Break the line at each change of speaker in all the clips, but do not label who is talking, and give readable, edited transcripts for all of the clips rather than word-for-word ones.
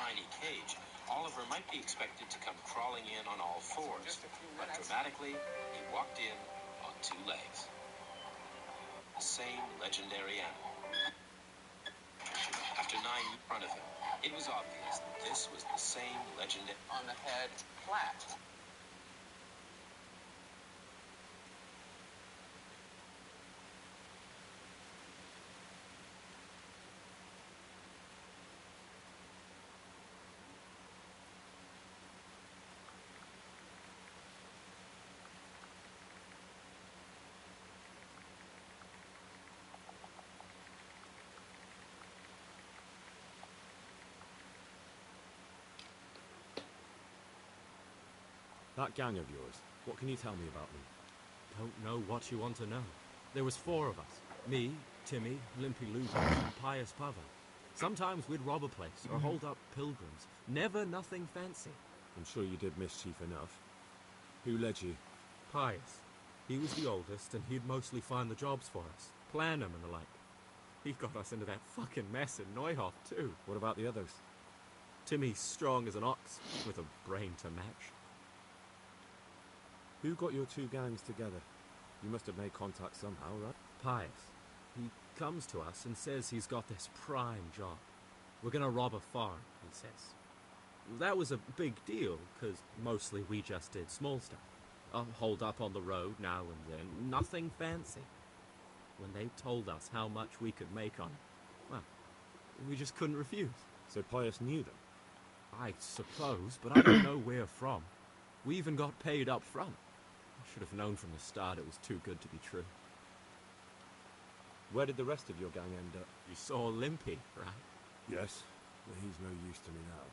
tiny cage, Oliver might be expected to come crawling in on all fours, but dramatically, he walked in on 2 legs. The same legendary animal. After 9 in front of him, it was obvious that this was the same legendary...
On the head, flat.
That gang of yours, what can you tell me about them?
Don't know what you want to know. There was 4 of us. Me, Timmy, Limpy Luba, and Pious Pava. Sometimes we'd rob a place or hold up pilgrims. Never nothing fancy.
I'm sure you did mischief enough. Who led you?
Pious. He was the oldest, and he'd mostly find the jobs for us. Plan them and the like. He got us into that fucking mess in Neuhof, too.
What about the others?
Timmy's strong as an ox, with a brain to match.
Who got your 2 gangs together? You must have made contact somehow, right?
Pious. He comes to us and says he's got this prime job. We're gonna rob a farm, he says. That was a big deal, because mostly we just did small stuff. Hold up on the road now and then, nothing fancy. When they told us how much we could make on it, well, we just couldn't refuse.
So Pius knew them?
I suppose, but I don't know where from. We even got paid up front. I should have known from the start it was too good to be true.
Where did the rest of your gang end up?
You saw Limpy, right?
Yes, but he's no use to me now.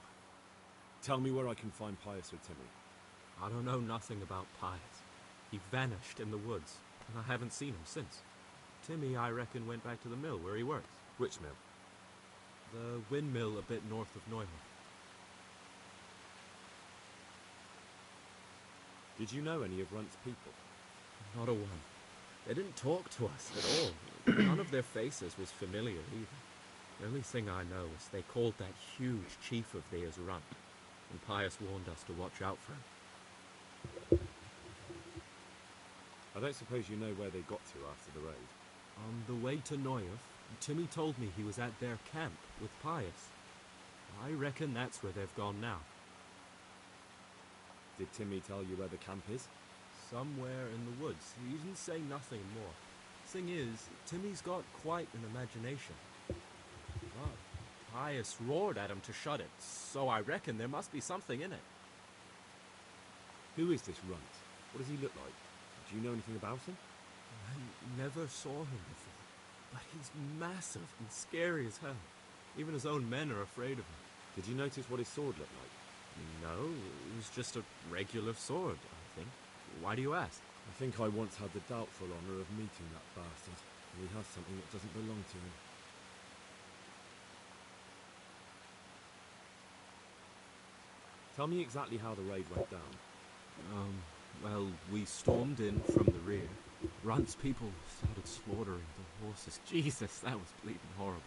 Tell me where I can find Pius or Timmy.
I don't know nothing about Pius. He vanished in the woods, and I haven't seen him since. Timmy, I reckon, went back to the mill where he works.
Which mill?
The windmill a bit north of Neuhof.
Did you know any of Runt's people?
Not a one. They didn't talk to us at all. None of their faces was familiar either. The only thing I know is they called that huge chief of theirs Runt, and Pius warned us to watch out for him.
I don't suppose you know where they got to after the raid?
On the way to Neuhof, Timmy told me he was at their camp with Pius. I reckon that's where they've gone now.
Did Timmy tell you where the camp is?
Somewhere in the woods. He didn't say nothing more. Thing is, Timmy's got quite an imagination. Well, Pius roared at him to shut it, so I reckon there must be something in it.
Who is this Runt? What does he look like? Do you know anything about him?
I never saw him before, but he's massive and scary as hell. Even his own men are afraid of him.
Did you notice what his sword looked like?
No, it was just a regular sword, I think. Why do you ask?
I think I once had the doubtful honor of meeting that bastard. He has something that doesn't belong to him. Tell me exactly how the raid went down.
Well, we stormed in from the rear. Runt's people started slaughtering the horses. Jesus, that was bleeding horrible.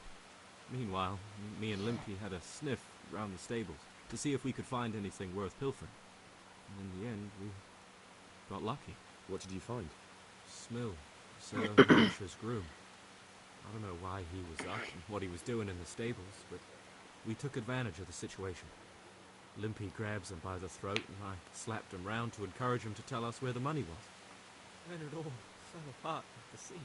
Meanwhile, me and Limpy had a sniff round the stables to see if we could find anything worth pilfering. And in the end, we got lucky.
What did you find?
Smill, Sir Harsher's groom. I don't know why he was up and what he was doing in the stables, but we took advantage of the situation. Limpy grabs him by the throat, and I slapped him round to encourage him to tell us where the money was. Then it all fell apart at the seams,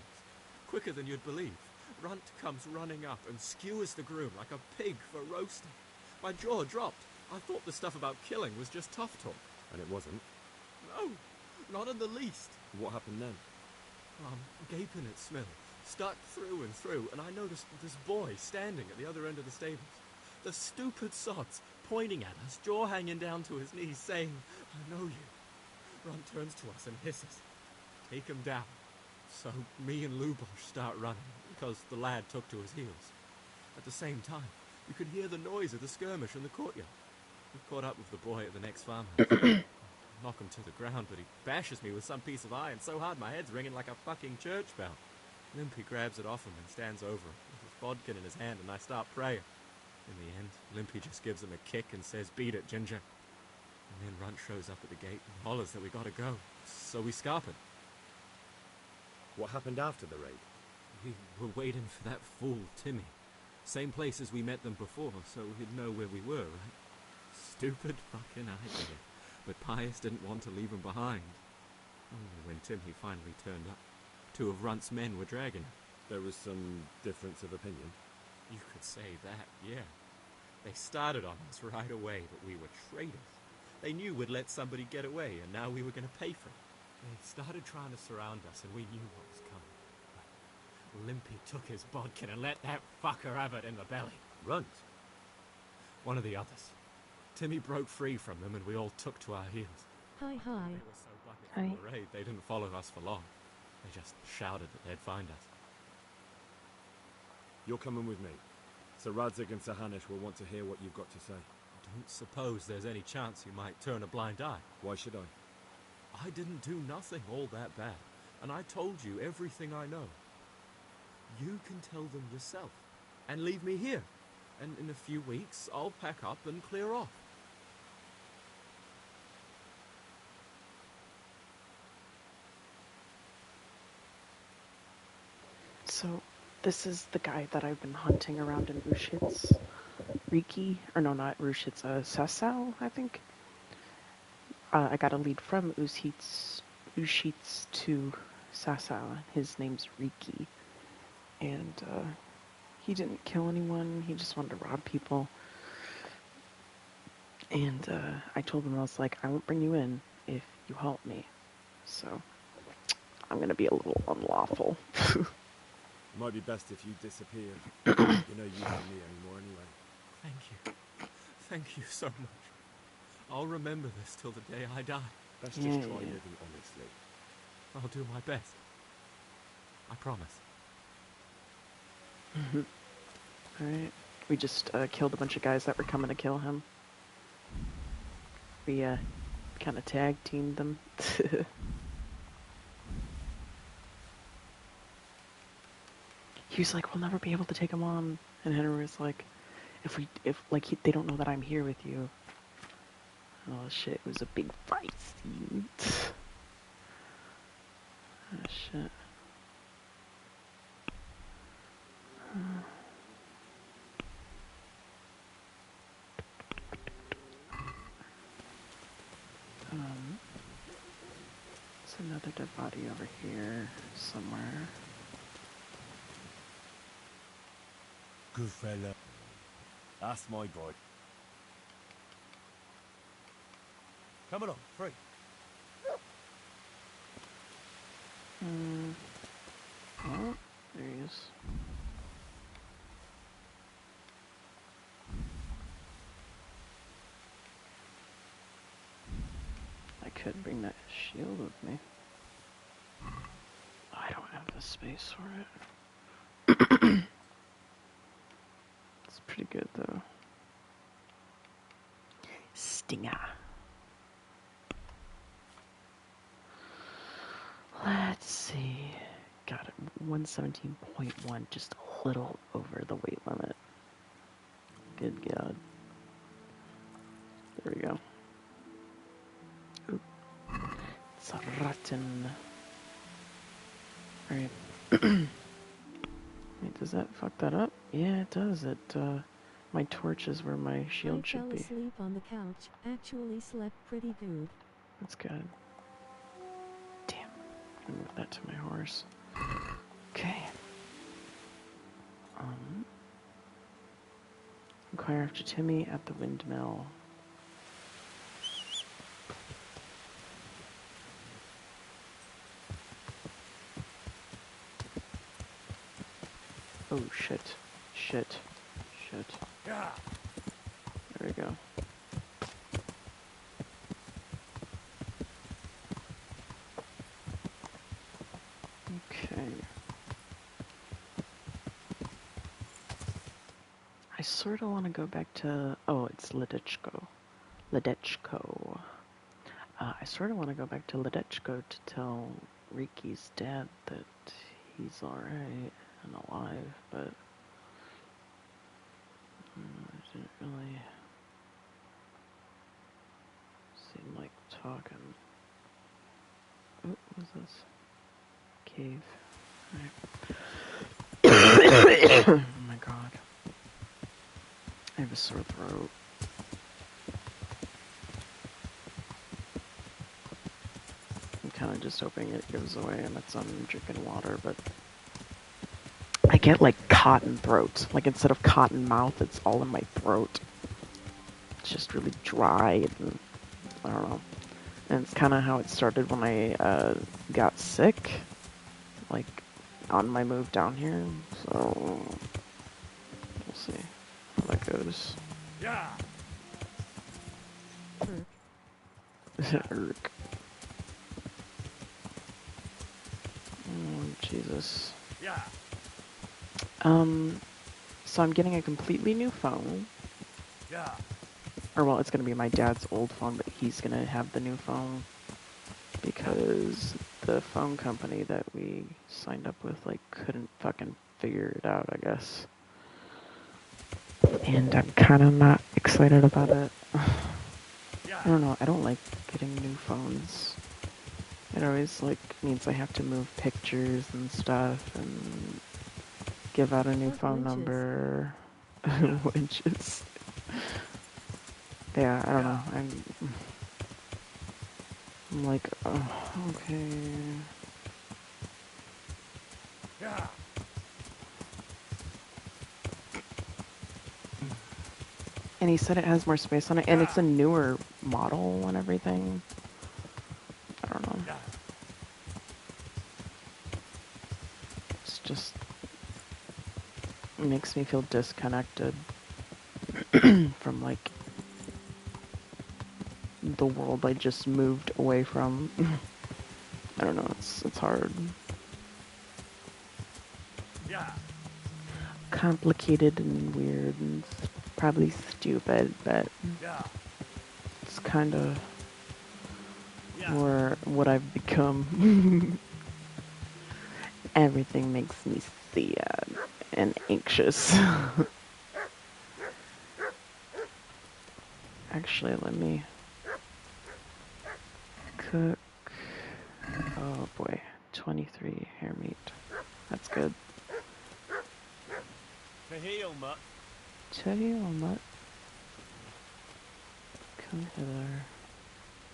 quicker than you'd believe. Runt comes running up and skewers the groom like a pig for roasting. My jaw dropped. I thought the stuff about killing was just tough talk.
And it wasn't?
No, not in the least.
What happened then?
Gaping at Smill, stuck through and through, and I noticed this boy standing at the other end of the stables. The stupid sods pointing at us, jaw hanging down to his knees, saying, "I know you." Runt turns to us and hisses, "Take him down." So me and Lubosh start running, because the lad took to his heels. At the same time, you could hear the noise of the skirmish in the courtyard. We caught up with the boy at the next farmhouse. Knock him to the ground, but he bashes me with some piece of iron so hard my head's ringing like a fucking church bell. Limpy grabs it off him and stands over him with his bodkin in his hand, and I start praying. In the end, Limpy just gives him a kick and says, "Beat it, Ginger." And then Runt shows up at the gate and hollers that we gotta go. So we scarp it.
What happened after the raid?
We were waiting for that fool, Timmy. Same place as we met them before, so he'd know where we were, right? Stupid fucking idea. But Pius didn't want to leave him behind. Only when Timmy finally turned up, 2 of Runt's men were dragging him.
There was some difference of opinion.
You could say that, yeah. They started on us right away, but we were traitors. They knew we'd let somebody get away, and now we were going to pay for it. They started trying to surround us, and we knew what was coming. But Limpy took his bodkin and let that fucker have it in the belly.
Runt?
One of the others. Timmy broke free from them, and we all took to our heels.
Hi.
They were so bucket from the raid, they didn't follow us for long. They just shouted that they'd find us.
You're coming with me. Sir Radzig and Sir Hanush will want to hear what you've got to say.
Don't suppose there's any chance you might turn a blind eye.
Why should I?
I didn't do nothing all that bad, and I told you everything I know. You can tell them yourself, and leave me here. And in a few weeks, I'll pack up and clear off.
So, this is the guy that I've been hunting around in Ushitz. Riki, or no, not Ushitz, Sasau, I think. I got a lead from Ushitz to Sasau. His name's Riki. And, he didn't kill anyone, he just wanted to rob people. And, I told him, I was like, I won't bring you in if you help me. So, I'm gonna be a little unlawful.
Might be best if you disappear. You know you don't need me anymore anyway.
Thank you. Thank you so much. I'll remember this till the day I die.
Let's just try living honestly.
I'll do my best. I promise.
Alright. We just killed a bunch of guys that were coming to kill him. We kind of tag teamed them. He was like, "We'll never be able to take him on." And Henry was like, they don't know that I'm here with you. Oh shit, it was a big fight scene. Oh shit. There's another dead body over here somewhere.
Good fella. That's my boy. Come along, free.
Oh, there he is. I could bring that shield with me. I don't have the space for it. It's pretty good though. Stinger. Let's see. Got it. 117.1, just a little over the weight limit. Good God. There we go. Oop. It's rotten. Alright. Wait, does that fuck that up? Yeah, it does. It, my torch is where my shield should be.
I fell asleep on the couch. Actually slept pretty good.
That's good. Damn. I'll move that to my horse. Okay. Inquire after Timmy at the windmill. Oh shit. Shit.
Yeah.
There we go. Okay. I sort of want to go back to... Oh, it's Ledechko. I sort of want to go back to Ledechko to tell Riki's dad that he's alright and alive, but... Didn't really seem like talking. Oh, what's this? Cave. Alright. Oh my god. I have a sore throat. I'm kind of just hoping it goes away and it's I'm drinking water, but I get like cotton throat. Like instead of cotton mouth, it's all in my throat. It's just really dry and I don't know. And it's kind of how it started when I got sick, like on my move down here. So we'll see how that goes.
Yeah.
Irk. Oh, Jesus.
Yeah.
So I'm getting a completely new phone.
Yeah.
Or well, it's gonna be my dad's old phone, but he's gonna have the new phone because the phone company that we signed up with like couldn't fucking figure it out, I guess. And I'm kind of not excited about it. I don't know. I don't like getting new phones. It always like means I have to move pictures and stuff and give out a new phone number. Winches. Yeah, I don't know. I'm like, oh, okay.
Yeah.
And he said it has more space on it, and it's a newer model and everything. I don't know.
Yeah.
It's just it makes me feel disconnected from like the world I just moved away from. I don't know. It's hard.
Yeah.
Complicated and weird and probably stupid, but
Yeah.
it's kind of
Yeah.
where what I've become. Everything makes me sad and anxious. Actually, let me cook. Oh boy, 23 hair meat. That's good.
To heal, mutt.
Teddy or mutt? Come hither,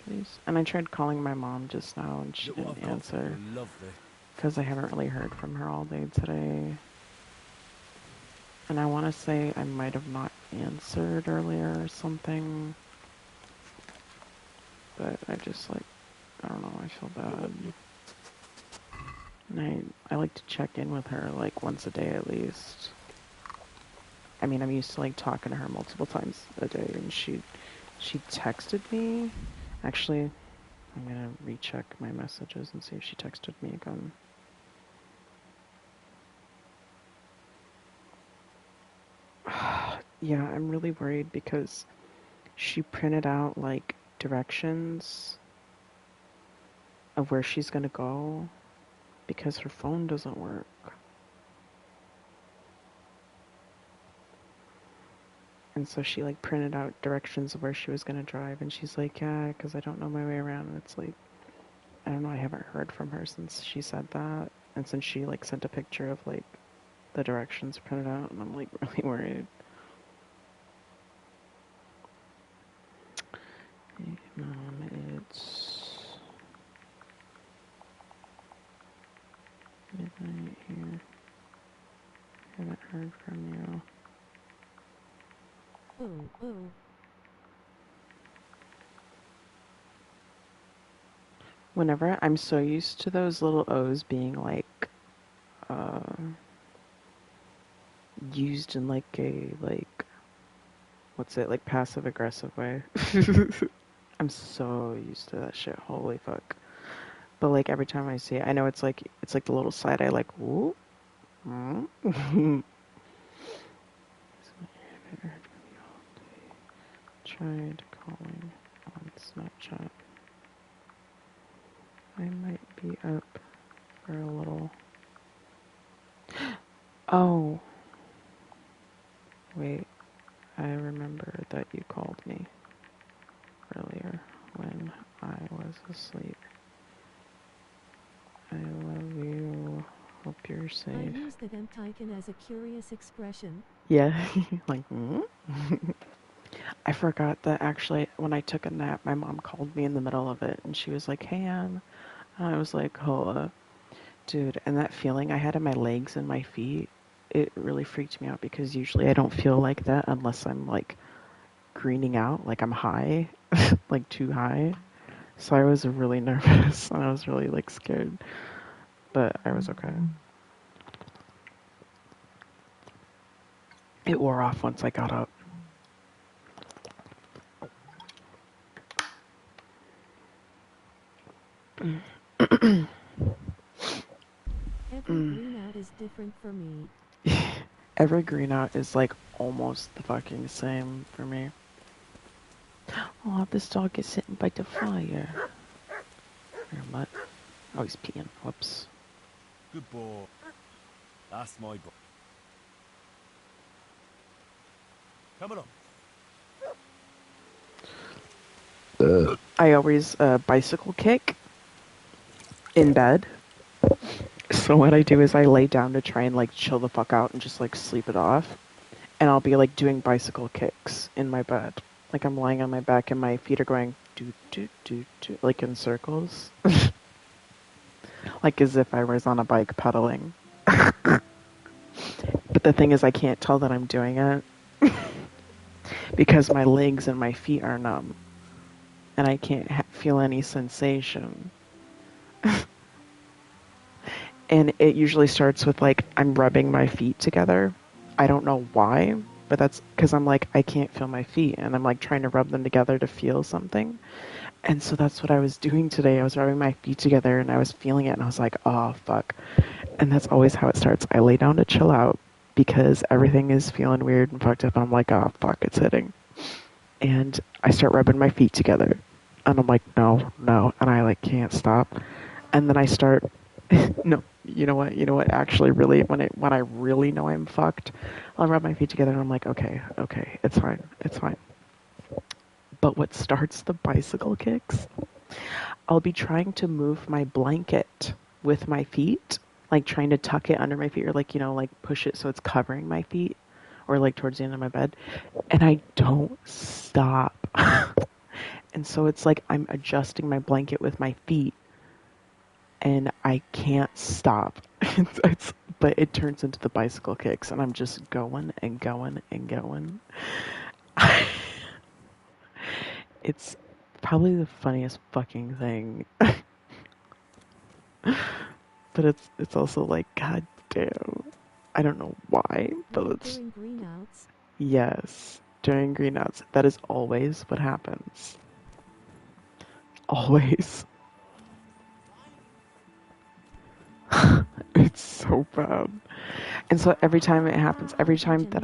please. And I tried calling my mom just now and she
Look what
didn't
I've got for
answer.
you. Lovely.
Because I haven't really heard from her all day today. And I want to say I might have not answered earlier or something. But I just like, I don't know, I feel bad. And I like to check in with her like once a day at least. I mean, I'm used to like talking to her multiple times a day and she texted me. Actually, I'm gonna recheck my messages and see if she texted me again. Yeah, I'm really worried because she printed out like directions of where she's gonna go because her phone doesn't work. And so she like printed out directions of where she was gonna drive and she's like, yeah, because I don't know my way around. And it's like, I don't know, I haven't heard from her since she said that. And since she like sent a picture of like the directions printed out and I'm like really worried. Hey, Mom, it's midnight here. Haven't heard from you.
Oh.
Whenever I'm so used to those little O's being like used in like a like what's it like passive aggressive way. I'm so used to that shit. Holy fuck. But like every time I see it, I know it's like the little side I like, whoop. Tried calling on Snapchat. I might be up for a little. Oh. Wait. I remember. that you called me earlier when I was asleep. I love you. Hope you're
I
safe.
used the Icon as a curious expression.
Yeah, like, I forgot that actually when I took a nap, my mom called me in the middle of it and she was like, "Hey, Ann." And I was like, "Hola." Dude, and that feeling I had in my legs and my feet, it really freaked me out because usually I don't feel like that unless I'm like greening out, like I'm high, like too high. So I was really nervous and I was really like scared, but I was okay. It wore off once I got up.
Every green out is different for me.
Every green out is like almost the fucking same for me. Oh, this dog is sitting by the fire. Or what? Oh, he's peeing. Whoops.
Good boy. That's my boy. Come along.
I always bicycle kick in bed. So what I do is I lay down to try and like chill the fuck out and just like sleep it off. And I'll be like doing bicycle kicks in my bed. Like I'm lying on my back and my feet are going do do do do like in circles. Like as if I was on a bike pedaling. But the thing is I can't tell that I'm doing it because my legs and my feet are numb. And I can't feel any sensation. And it usually starts with like I'm rubbing my feet together. I don't know why, but that's because I'm like I can't feel my feet and I'm like trying to rub them together to feel something. And so that's what I was doing today. I was rubbing my feet together and I was feeling it and I was like, oh fuck. And that's always how it starts. I lay down to chill out because everything is feeling weird and fucked up and I'm like, oh fuck, it's hitting. And I start rubbing my feet together and I'm like, no, no, and I like can't stop. And then I start no, you know what, actually really when I really know I'm fucked, I'll rub my feet together and I'm like, okay, it's fine. But what starts the bicycle kicks, I'll be trying to move my blanket with my feet, like trying to tuck it under my feet or like, like push it so it's covering my feet or like towards the end of my bed. And I don't stop. And so it's like I'm adjusting my blanket with my feet and I can't stop. But it turns into the bicycle kicks, and I'm just going and going and going. It's probably the funniest fucking thing. But it's also like, god damn. I don't know why, but it's
During green outs.
yes. During green outs. That is always what happens. Always. It's so bad. And so every time it happens, every time that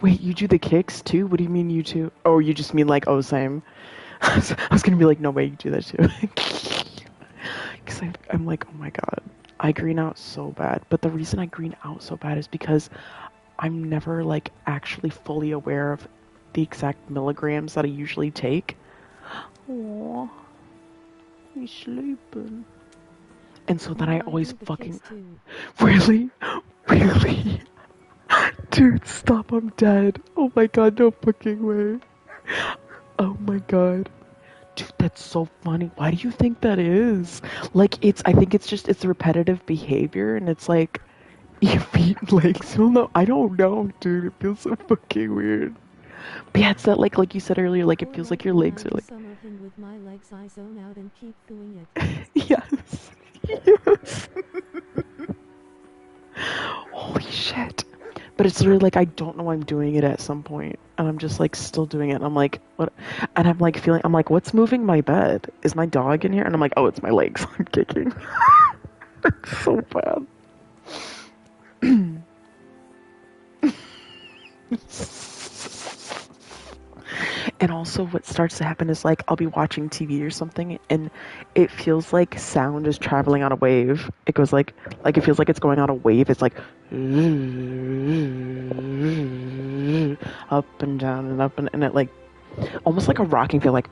wait, you do the kicks too? What do you mean you too? Oh, you just mean like, oh, same. I was gonna be like, no way, you do that too. Because I'm like, oh my god, I green out so bad. But the reason I green out so bad is because I'm never like actually fully aware of the exact milligrams that I usually take. Aww, he's sleeping. And so then I always fucking really. Dude, stop, I'm dead. Oh my god, no fucking way. Oh my god. Dude, that's so funny. Why do you think that is? Like, I think it's repetitive behavior, and it's like, your feet and legs will know. I don't know, dude. It feels so fucking weird. But yeah, it's that, like you said earlier, like, it feels like your legs are like...
Summer thing with my legs, I zone out and keep doing it.
Yes. Yes. Holy shit. But it's literally like I don't know I'm doing it at some point, and I'm just like still doing it. And I'm like, what? And I'm like feeling. I'm like, what's moving my bed? Is my dog in here? And I'm like, oh, it's my legs. I'm kicking. It's so bad. And also what starts to happen is like I'll be watching TV or something and it feels like sound is traveling on a wave. It goes like it feels like it's going on a wave. It's like up and down and up and it like almost like a rocking feel like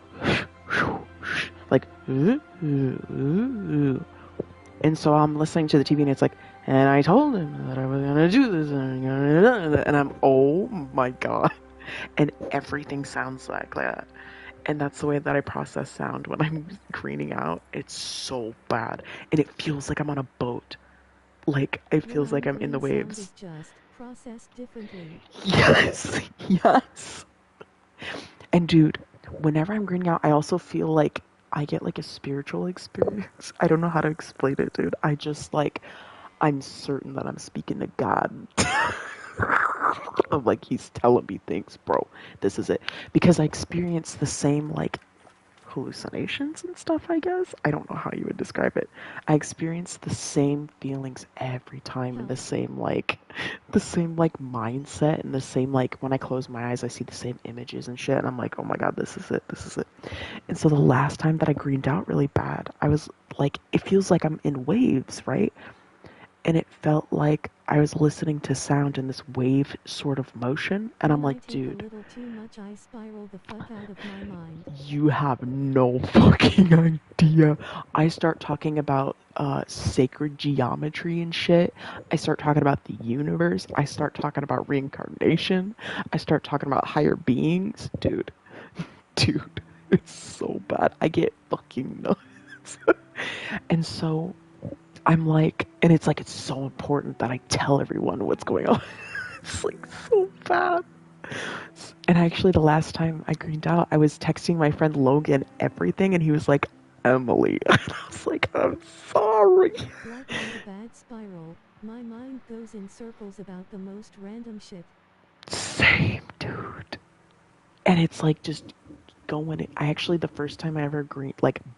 like and so I'm listening to the TV and it's like and I told him that I was gonna do this and I'm oh my god. And everything sounds like that. And that's the way that I process sound when I'm greening out. It's so bad. And it feels like I'm on a boat. Like, it feels like I'm in the waves.
Sound is just processed differently.
Yes. Yes. And dude, whenever I'm greening out, I also feel like I get like a spiritual experience. I don't know how to explain it, dude. I just like, I'm certain that I'm speaking to God. I'm like, he's telling me things, bro. This is it. Because I experience the same, like, hallucinations and stuff, I guess. I don't know how you would describe it. I experience the same feelings every time and the same, like, mindset and the same, like, when I close my eyes, I see the same images and shit. And I'm like, oh my God, this is it. This is it. And so the last time that I greened out really bad, I was like, it feels like I'm in waves, right? And it felt like I was listening to sound in this wave sort of motion, and I'm like, dude,
a little too much, I spiral the fuck out of my mind.
You have no fucking idea. I start talking about sacred geometry and shit. I start talking about the universe. I start talking about reincarnation. I start talking about higher beings. Dude, it's so bad. I get fucking nuts. And so I'm like, and it's like, it's so important that I tell everyone what's going on. It's like so bad. And actually, the last time I greened out, I was texting my friend Logan everything, and he was like, Emily. And I was like, I'm sorry.
Like on a bad spiral, my mind goes in circles about the most random shit.
Same, dude. And it's like just going. I actually, the first time I ever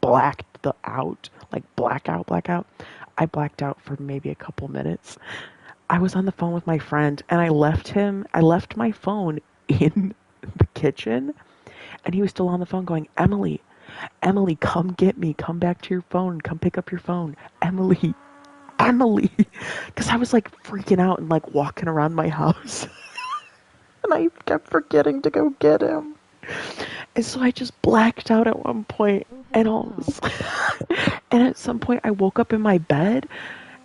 blacked out, like blackout, I blacked out for maybe a couple minutes. I was on the phone with my friend and I left my phone in the kitchen and he was still on the phone going, Emily, come get me, come back to your phone, come pick up your phone, Emily. Because I was like freaking out and like walking around my house and I kept forgetting to go get him. And so I just blacked out at one point and and at some point I woke up in my bed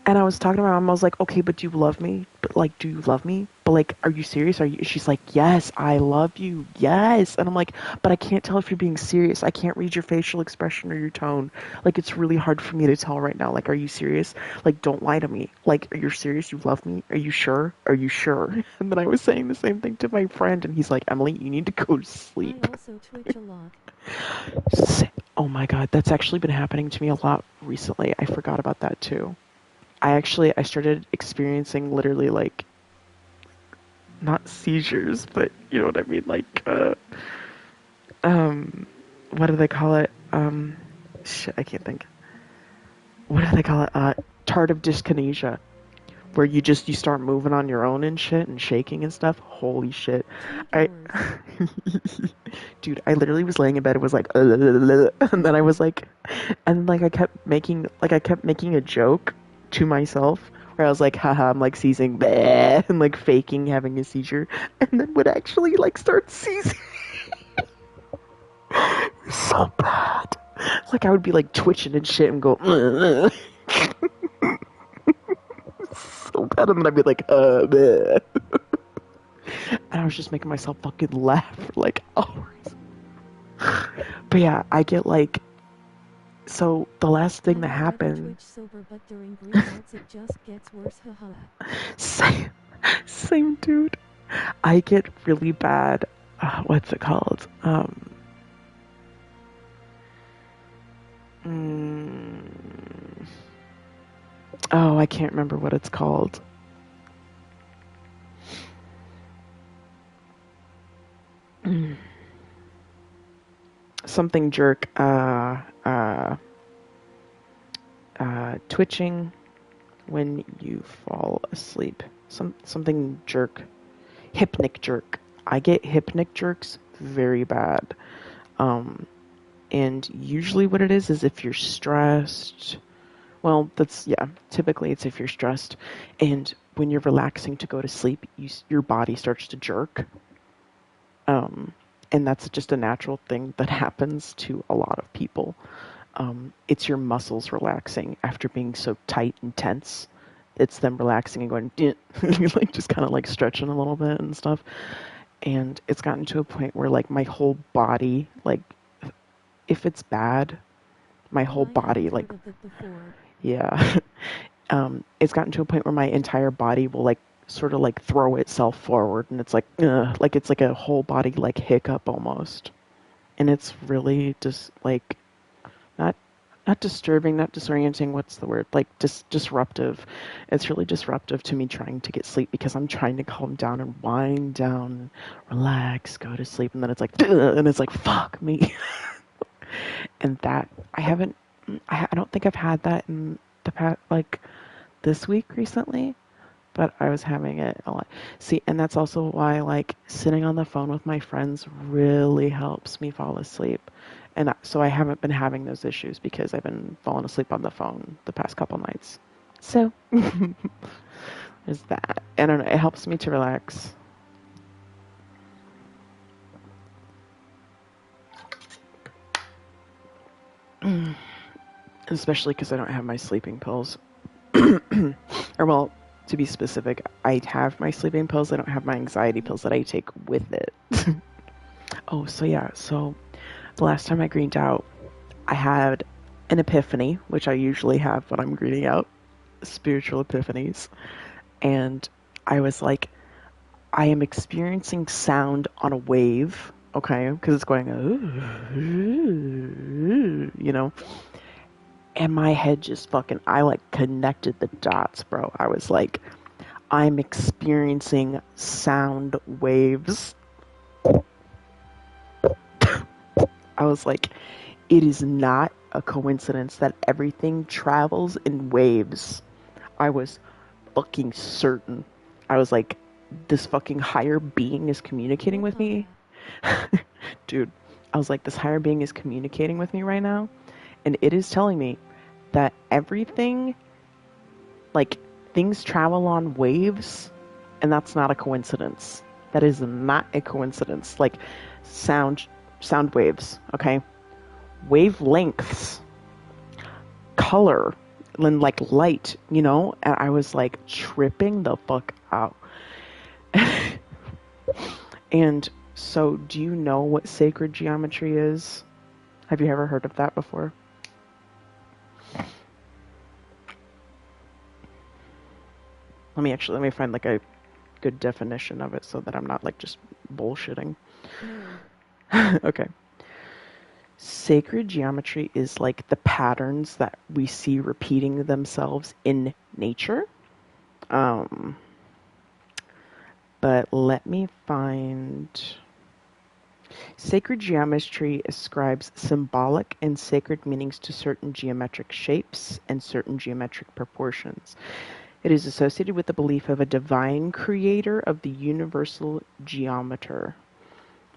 and I was talking to my mom. I was like, okay, but do you love me? But like, do you love me? But like, are you serious? She's like, yes, I love you. Yes. And I'm like, but I can't tell if you're being serious. I can't read your facial expression or your tone. Like, it's really hard for me to tell right now. Like, are you serious? Like, don't lie to me. Like, are you serious? You love me? Are you sure? Are you sure? And then I was saying the same thing to my friend and he's like, Emily, you need to go to sleep.
I also twitch a lot.
Oh my God. That's actually been happening to me a lot recently. I forgot about that too. I started experiencing literally like, not seizures, but you know what I mean? Like, what do they call it? Shit, I can't think. What do they call it? Tardive dyskinesia. Where you start moving on your own and shit and shaking and stuff. Holy shit. Dude, I literally was laying in bed and was like, and then I was like, I kept making a joke to myself where I was like, haha, I'm like seizing, and like faking having a seizure, and then would actually like start seizing. So bad. Like I would be like twitching and shit and go, so bad, and then I'd be like, and I was just making myself fucking laugh for like hours. But yeah, I get like, so the last thing that happened.
Sober, but during greenouts it just gets worse.
Same dude. I get really bad. What's it called? Oh, I can't remember what it's called. Something jerk. Twitching when you fall asleep. Something jerk. Hypnic jerk. I get hypnic jerks very bad. And usually what it is if you're stressed, well, typically it's if you're stressed, and when you're relaxing to go to sleep, your body starts to jerk. And that's just a natural thing that happens to a lot of people. It's your muscles relaxing after being so tight and tense. It's them relaxing and going, like just kind of like stretching a little bit and stuff. And it's gotten to a point where like my whole body, like if it's bad, my whole body, like, yeah. It's gotten to a point where my entire body will like sort of like throw itself forward, and it's like it's like a whole body like hiccup almost. And it's really just like not disturbing, not disorienting, what's the word? Like disruptive. It's really disruptive to me trying to get sleep because I'm trying to calm down and wind down, relax, go to sleep, and then it's like, and it's like, fuck me. And that, I don't think I've had that in the past, like this week recently, but I was having it a lot. See, and that's also why like sitting on the phone with my friends really helps me fall asleep. And so I haven't been having those issues because I've been falling asleep on the phone the past couple nights. So there's that. I don't know, it helps me to relax. Especially because I don't have my sleeping pills. Or well, to be specific, I have my sleeping pills. I don't have my anxiety pills that I take with it. Oh, so yeah. So the last time I greened out, I had an epiphany, which I usually have when I'm greening out, spiritual epiphanies. And I was like, I am experiencing sound on a wave, okay? Because it's going, you know? And my head just fucking, I like connected the dots, bro. I was like, I'm experiencing sound waves. I was like, it is not a coincidence that everything travels in waves. I was fucking certain. I was like, this fucking higher being is communicating with me. Dude, I was like, this higher being is communicating with me right now. And it is telling me that everything, like, things travel on waves, and that's not a coincidence. That is not a coincidence. Like, sound waves, okay? Wavelengths, color, and, like, light, you know? And I was, like, tripping the fuck out. And so, do you know what sacred geometry is? Have you ever heard of that before? Let me find like a good definition of it so that I'm not like just bullshitting. Okay. Sacred geometry is like the patterns that we see repeating themselves in nature. But let me find... Sacred geometry ascribes symbolic and sacred meanings to certain geometric shapes and certain geometric proportions. It is associated with the belief of a divine creator of the universal geometer.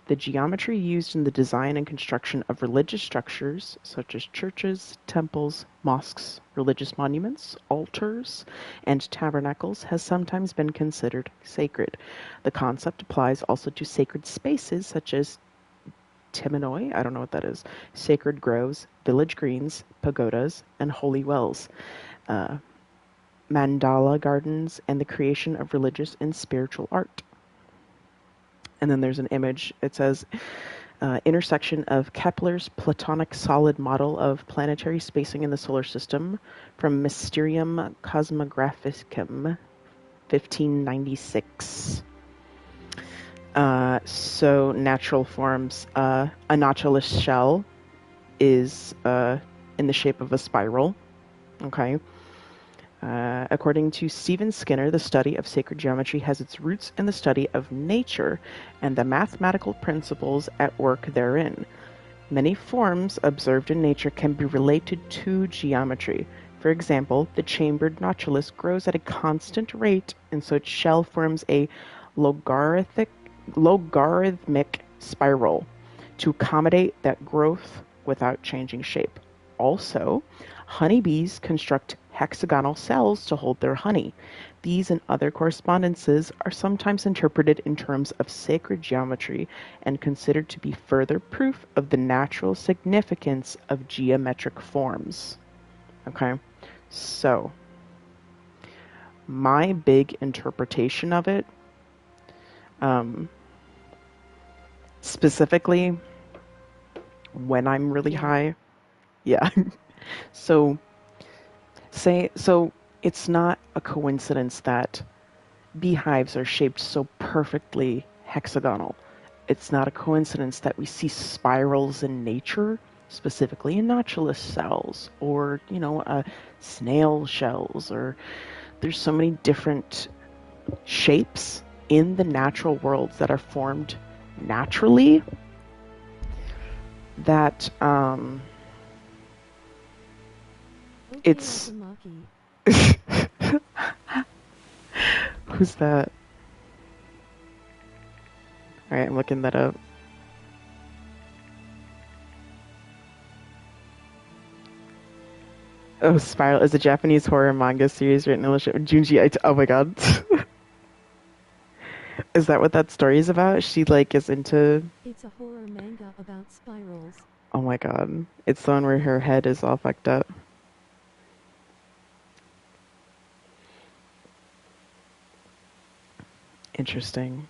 The geometry used in the design and construction of religious structures, such as churches, temples, mosques, religious monuments, altars, and tabernacles, has sometimes been considered sacred. The concept applies also to sacred spaces, such as Timonoi, I don't know what that is, sacred groves, village greens, pagodas, and holy wells. Mandala gardens, and the creation of religious and spiritual art. And then there's an image. It says, intersection of Kepler's Platonic solid model of planetary spacing in the solar system from Mysterium Cosmographicum, 1596. So natural forms, a nautilus shell is in the shape of a spiral. Okay. According to Stephen Skinner, the study of sacred geometry has its roots in the study of nature and the mathematical principles at work therein. Many forms observed in nature can be related to geometry. For example, the chambered nautilus grows at a constant rate, and so its shell forms a logarithmic spiral to accommodate that growth without changing shape. Also, honeybees construct hexagonal cells to hold their honey. These and other correspondences are sometimes interpreted in terms of sacred geometry and considered to be further proof of the natural significance of geometric forms. Okay, so my big interpretation of it, specifically when I'm really high, so it's not a coincidence that beehives are shaped so perfectly hexagonal. It's not a coincidence that we see spirals in nature, specifically in Nautilus cells, or, snail shells, or there's so many different shapes in the natural worlds that are formed naturally that it's who's that? All right, I'm looking that up. Oh, Spiral is a Japanese horror manga series written in Junji. Oh my god. Is that what that story is about? She is into...
It's a horror manga about spirals.
Oh my god. It's the one where her head is all fucked up. Interesting.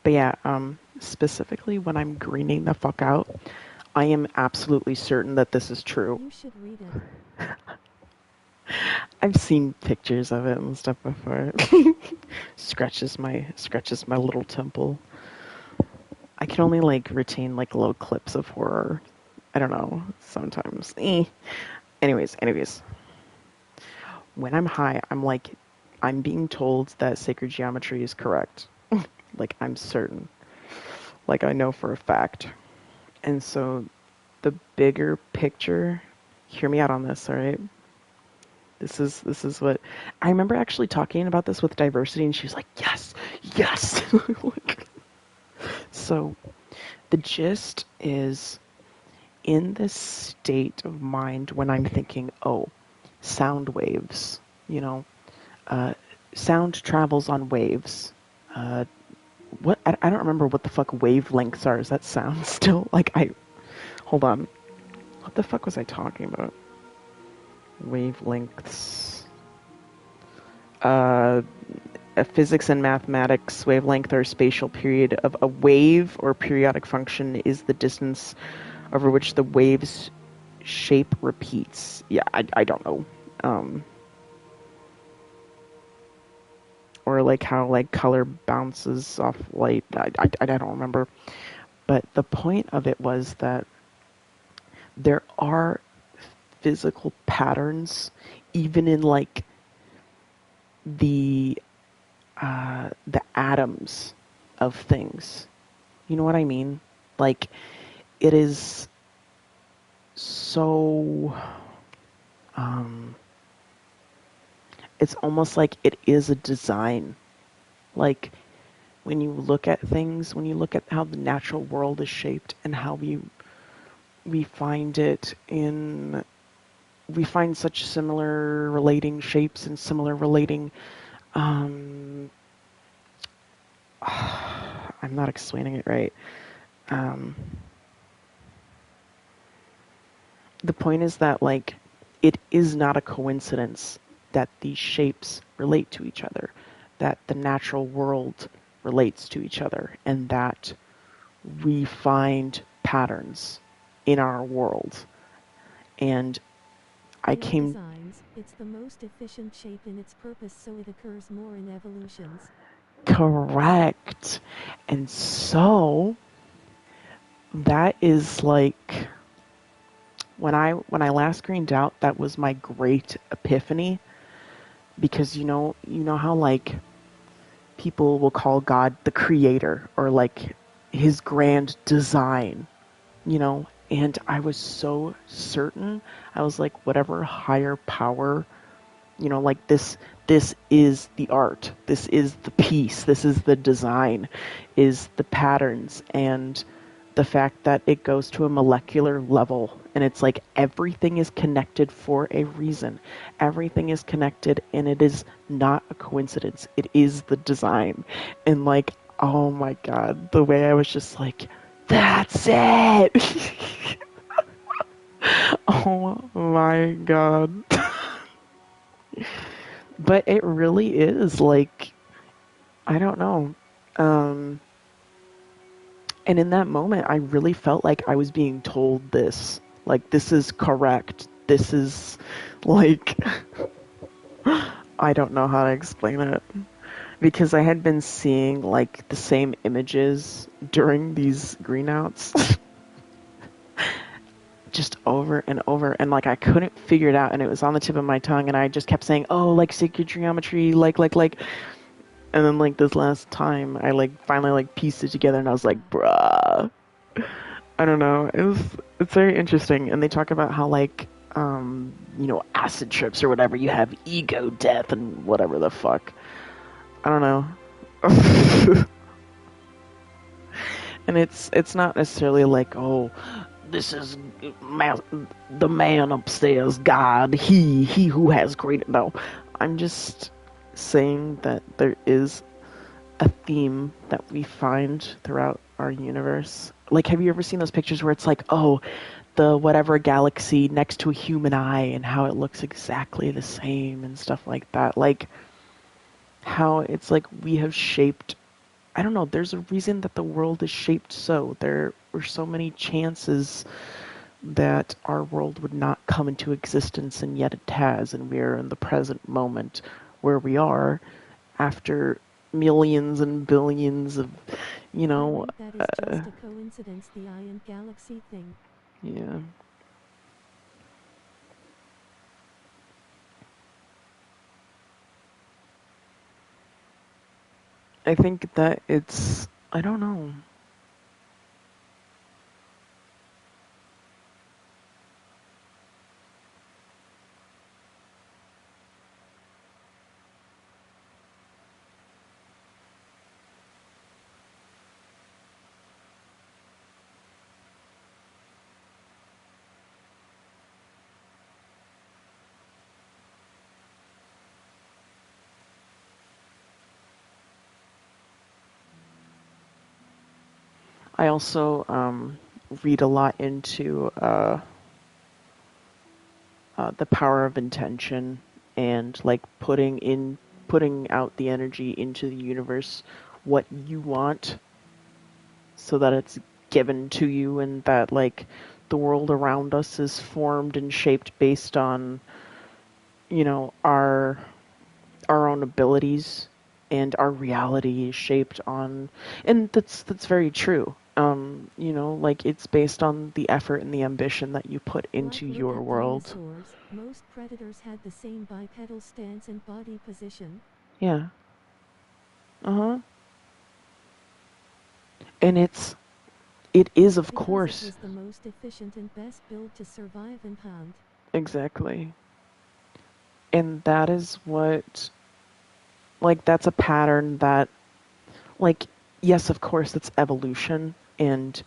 But yeah, specifically when I'm greening the fuck out, I am absolutely certain that this is true.
You should read it.
I've seen pictures of it and stuff before. Scratches my little temple. I can only retain little clips of horror. I don't know, sometimes. Anyways. When I'm high, I'm being told that sacred geometry is correct. I'm certain. I know for a fact. And so the bigger picture, hear me out on this, all right? This is what I remember actually talking about this with Diversity, and she was like, yes. So the gist is, in this state of mind when I'm thinking, sound waves, sound travels on waves. What I don't remember what the fuck wavelengths are. Is that sound still? Hold on. What the fuck was I talking about? Wavelengths. Physics and mathematics, wavelength or spatial period of a wave or periodic function is the distance over which the wave's shape repeats. Yeah, I don't know. Or how color bounces off light. I don't remember. But the point of it was that there are physical patterns even in the atoms of things. You know what I mean? It is so it's almost like it is a design. When you look at things, when you look at how the natural world is shaped and how we find such similar relating shapes and similar relating I'm not explaining it right. The point is that it is not a coincidence that these shapes relate to each other, that the natural world relates to each other, and that we find patterns in our world. And
designs, it's the most efficient shape in its purpose, so it occurs more in evolutions.
Correct. And so that is when I last greened out, that was my great epiphany. Because you know how people will call God the creator, or his grand design, and I was so certain. I was whatever higher power You know, like this is the art. This is the piece. This is the design, is the patterns and the fact that it goes to a molecular level and it's like everything is connected for a reason. Everything is connected and it is not a coincidence. It is the design. And like, oh my God, the way I was just like, that's it. Oh my God. But it really is like, I don't know. Um, and in that moment, I really felt like I was being told this. Like, this is correct. This is, like, I don't know how to explain it. Because I had been seeing, like, the same images during these greenouts. Just over and over. And, like, I couldn't figure it out. And it was on the tip of my tongue. And I just kept saying, oh, like, sacred geometry, like. And then, like, this last time, I, like, finally, like, pieced it together. And I was like, bruh. I don't know. It's very interesting, and they talk about how like you know, acid trips or whatever. You have ego death and whatever the fuck. I don't know. And it's not necessarily like, oh, this is the man upstairs, God, he who has great. No, I'm just saying that there is a theme that we find throughout our universe. Like, have you ever seen those pictures where it's like, oh, the whatever galaxy next to a human eye and how it looks exactly the same and stuff like that? Like, how it's like we have shaped, I don't know, there's a reason that the world is shaped so. There were so many chances that our world would not come into existence, and yet it has, and we're in the present moment where we are after millions and billions of, you know,
I think that is just a coincidence, the eye and galaxy thing.
yeah. I think that it's, I don't know. I also read a lot into the power of intention and like putting out the energy into the universe, what you want, so that it's given to you, and that like the world around us is formed and shaped based on, you know, our own abilities, and our reality is shaped on, and that's very true. You know, like it's based on the effort and the ambition that you put into
Like, look
your
at
world.
dinosaurs. Most predators had the same bipedal stance and body position.
Yeah. Uh-huh. And it is, of
Because it
course,
was the most efficient and best built to survive and hunt.
exactly. And that is what, like, that's a pattern that, like, yes, of course, it's evolution, and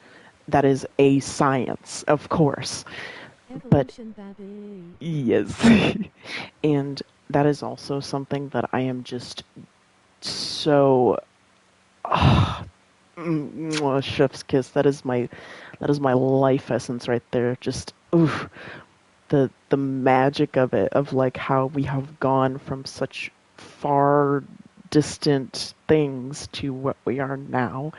that is a science, of course. But
Evolution, baby.
yes. And that is also something that I am just so chef's kiss. That is my life essence right there. Just oof, the magic of it, of like how we have gone from such far distant things to what we are now,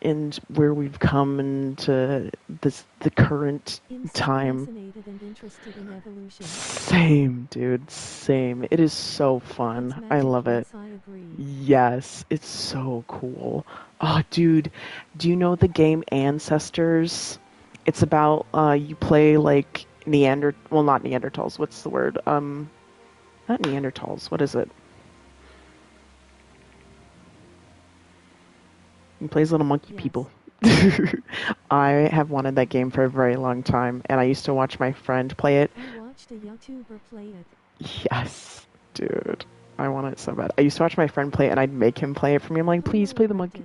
and where we've come into the current
I'm so
time.
fascinated and interested in evolution.
Same, dude, same. It is so
It's
fun. I
magic,
love it.
yes, I agree.
Yes, it's so cool. Oh, dude, do you know the game Ancestors? It's about you play like well, not Neanderthals. What's the word? Not Neanderthals. What is it? You play as little monkey
Yes.
people. I have wanted that game for a very long time, and I used to watch my friend play it.
I watched a YouTuber play it.
Yes. Dude, I want it so bad. I used to watch my friend play it, and I'd make him play it for me. I'm like, please play the monkey.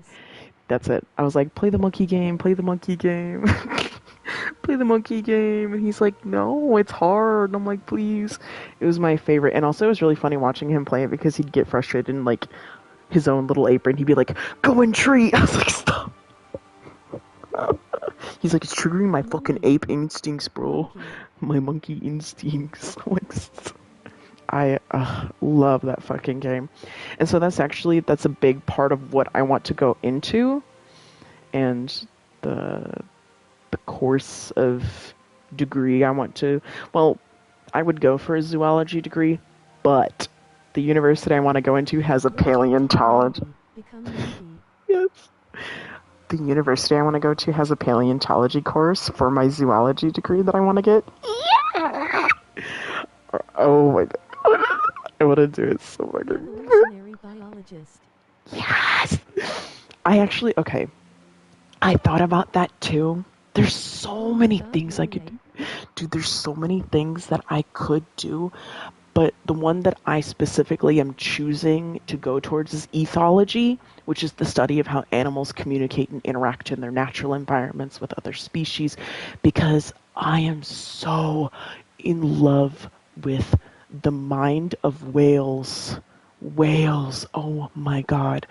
That's it. I was like, play the monkey game, play the monkey game. Play the monkey game. And he's like, no, it's hard. And I'm like, please. It was my favorite. And also, it was really funny watching him play it because he'd get frustrated in, like, his own little apron. He'd be like, go and treat. I was like, stop. He's like, it's triggering my fucking ape instincts, bro. My monkey instincts. I love that fucking game. And so that's a big part of what I want to go into. And the course of degree I want to, well, I would go for a zoology degree, but the university I want to go into has a paleontology. Yes. The university I want to go to has a paleontology course for my zoology degree that I want to get. Yeah! Oh my god. I want to do it so fucking.
Evolutionary biologist.
Yes! Okay. I thought about that too. There's so many things I could do. Dude, there's so many things that I could do. But the one that I specifically am choosing to go towards is ethology, which is the study of how animals communicate and interact in their natural environments with other species, because I am so in love with the mind of whales. Whales, oh my god.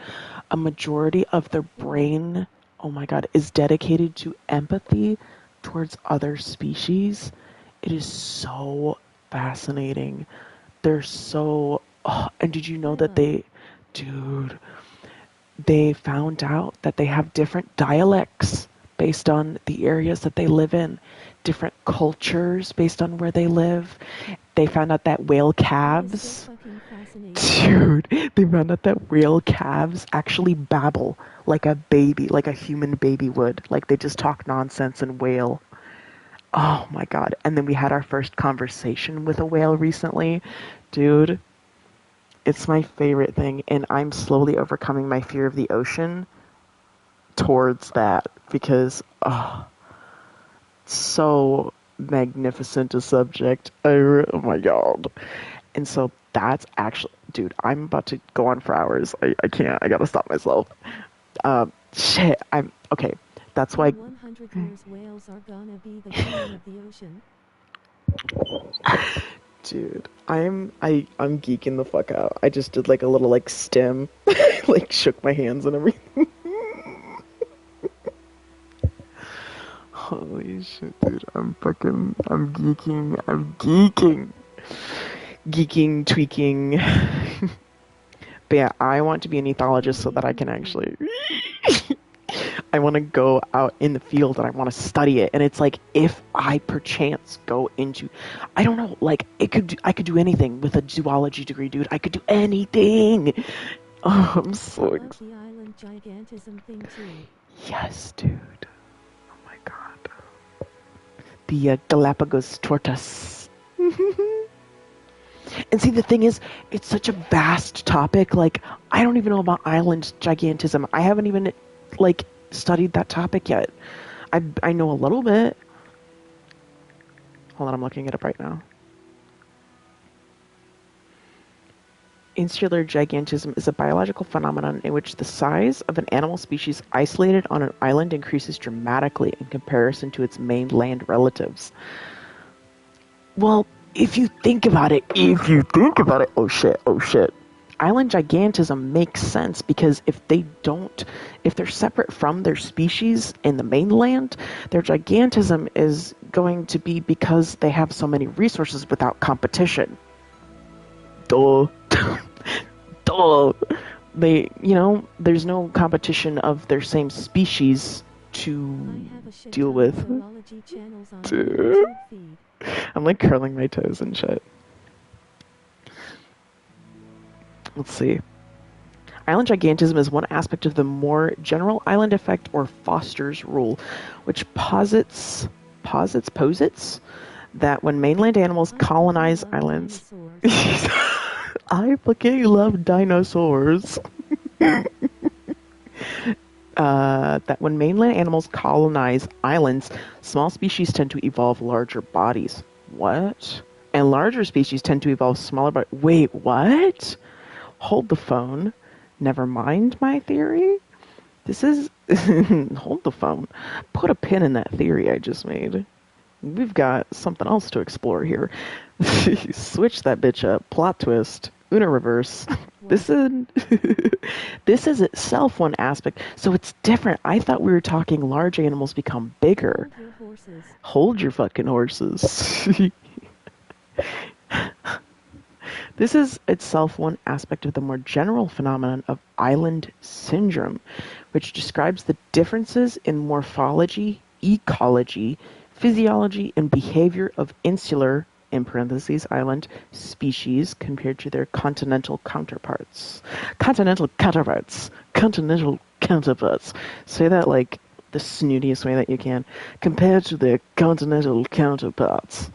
A majority of their brain, oh my god, is dedicated to empathy towards other species. It is so fascinating. They're so... Oh, and did you know that they found out that they have different dialects based on the areas that they live in, different cultures based on where they live. They found out that whale calves... Dude, they found out that whale calves actually babble like a baby, like a human baby would. Like they just talk nonsense and wail. Oh my god. And then we had our first conversation with a whale recently. Dude, it's my favorite thing, and I'm slowly overcoming my fear of the ocean towards that because, so magnificent a subject. Oh my god. And so that's actually, dude, I'm about to go on for hours. I can't, I gotta stop myself. Okay, that's why...
100 years whales are gonna be the king of the ocean.
Dude, I'm geeking the fuck out. I just did like a little like stem, like shook my hands and everything. Holy shit, dude, I'm geeking, tweaking. But yeah, I want to be an ethologist so that I can actually... I want to go out in the field and I want to study it. And it's like, if I perchance go into... I don't know, like, I could do anything with a zoology degree, dude. I could do anything! Oh, I'm so excited.
The island gigantism thing too.
Yes, dude. Oh my god. The Galapagos tortoise. And see, the thing is, it's such a vast topic. Like, I don't even know about island gigantism. I haven't even, like, studied that topic yet. I know a little bit. Hold on, I'm looking it up right now. Insular gigantism is a biological phenomenon in which the size of an animal species isolated on an island increases dramatically in comparison to its mainland relatives. Well, if you think about it, oh shit. Island gigantism makes sense because if they're separate from their species in the mainland, their gigantism is going to be because they have so many resources without competition. Duh. They, there's no competition of their same species to deal with. Dude. I'm like curling my toes and shit. Let's see. Island gigantism is one aspect of the more general island effect or Foster's rule, which posits that when mainland animals colonize islands... I fucking love dinosaurs. That when mainland animals colonize islands, small species tend to evolve larger bodies. What? and larger species tend to evolve smaller. But wait, what? Hold the phone. Never mind my theory. This is hold the phone. Put a pin in that theory I just made. We've got something else to explore here. Switch that bitch up. Plot twist. Una reverse. This is itself one aspect, so it's different. I thought we were talking large animals become bigger.
Hold your horses.
Hold your fucking horses. This is itself one aspect of the more general phenomenon of island syndrome, which describes the differences in morphology, ecology, physiology, and behavior of insular, in parentheses, island species compared to their continental counterparts. Continental counterparts. Continental counterparts. Say that like the snootiest way that you can. Compared to their continental counterparts.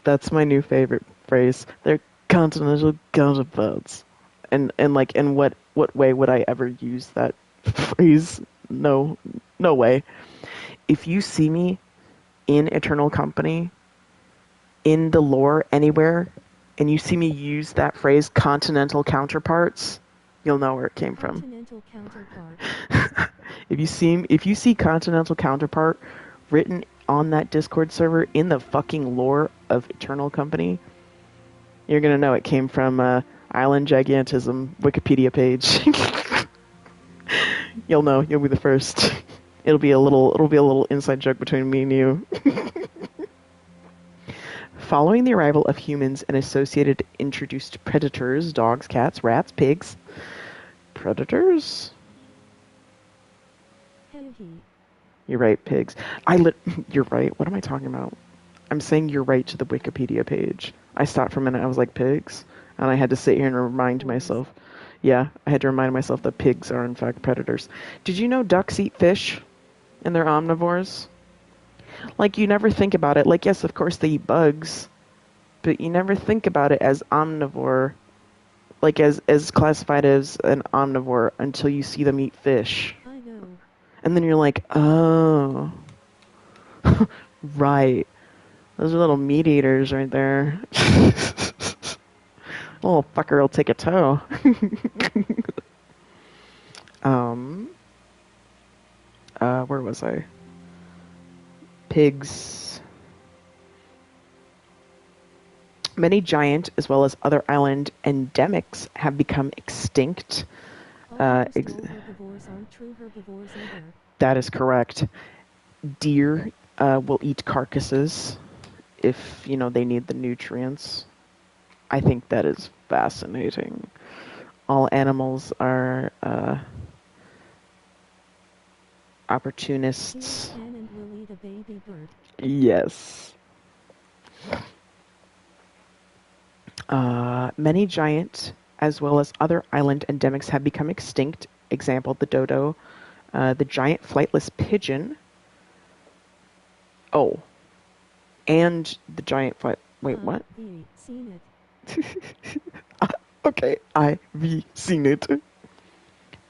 That's my new favorite phrase. They're continental counterparts. And like, in what way would I ever use that phrase? No way. If you see me in Eternal Company, in the lore anywhere, and you see me use that phrase, continental counterparts, you'll know where it came from.
Continental counterpart.
If you see continental counterpart written on that Discord server in the fucking lore of Eternal Company, you're gonna know it came from Island Gigantism Wikipedia page. You'll know. You'll be the first. It'll be a little inside joke between me and you. Following the arrival of humans and associated introduced predators, dogs, cats, rats, pigs. Predators? You're right, pigs. You're right. What am I talking about? I'm saying you're right to the Wikipedia page. I stopped for a minute. I was like, pigs? And I had to sit here and remind myself. Yeah, I had to remind myself that pigs are, in fact, predators. Did you know ducks eat fish? And they're omnivores? Like, you never think about it. Like, yes, of course they eat bugs. But you never think about it as omnivore. Like, as classified as an omnivore until you see them eat fish.
I know.
And then you're like, oh. Right. Those are little meat eaters right there. Little fucker will take a toe. Where was I? Pigs. Many giant as well as other island endemics have become extinct.
Herbivores aren't true herbivores either.
That is correct. Deer will eat carcasses if, they need the nutrients. I think that is fascinating. All animals are opportunists.
And will eat a baby bird.
Yes. Many giant as well as other island endemics have become extinct. Example, the dodo, the giant flightless pigeon. Oh. And the giant Wait, what?
Seen
it. Okay, I've seen it.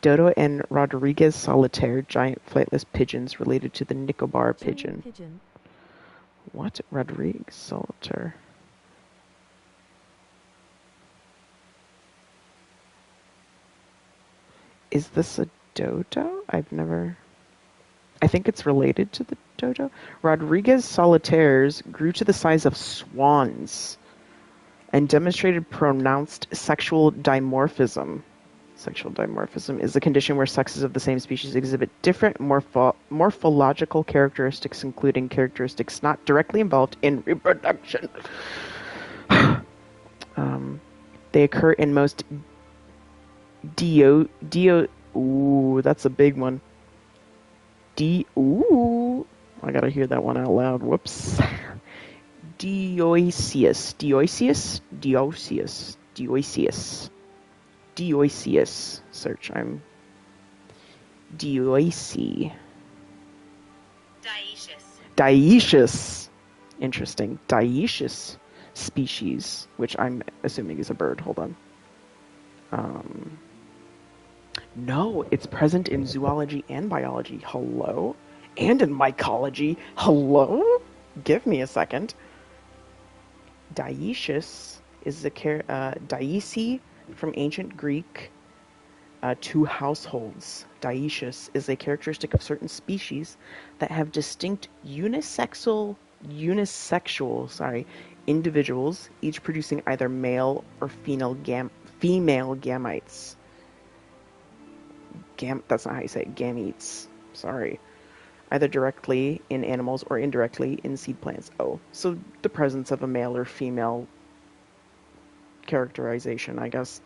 Dodo and Rodriguez solitaire, giant flightless pigeons related to the Nicobar pigeon. What? Rodriguez solitaire. Is this a dodo? I think it's related to the dodo. Rodriguez solitaires grew to the size of swans and demonstrated pronounced sexual dimorphism. Sexual dimorphism is the condition where sexes of the same species exhibit different morphological characteristics, including characteristics not directly involved in reproduction. They occur in most ooh, that's a big one. Ooh, I gotta hear that one out loud. Whoops. Dioecious. Search. I'm Dioecious. Dioecious. Interesting. Dioecious species, which I'm assuming is a bird. Hold on. No, it's present in zoology and biology. Hello? And in mycology. Hello? Give me a second. Dioecious is Diece from ancient Greek, two households. Dioecious is a characteristic of certain species that have distinct unisexual individuals, each producing either male or female gametes. That's not how you say it. Gametes. Sorry. Either directly in animals or indirectly in seed plants. Oh, so the presence of a male or female characterization, I guess.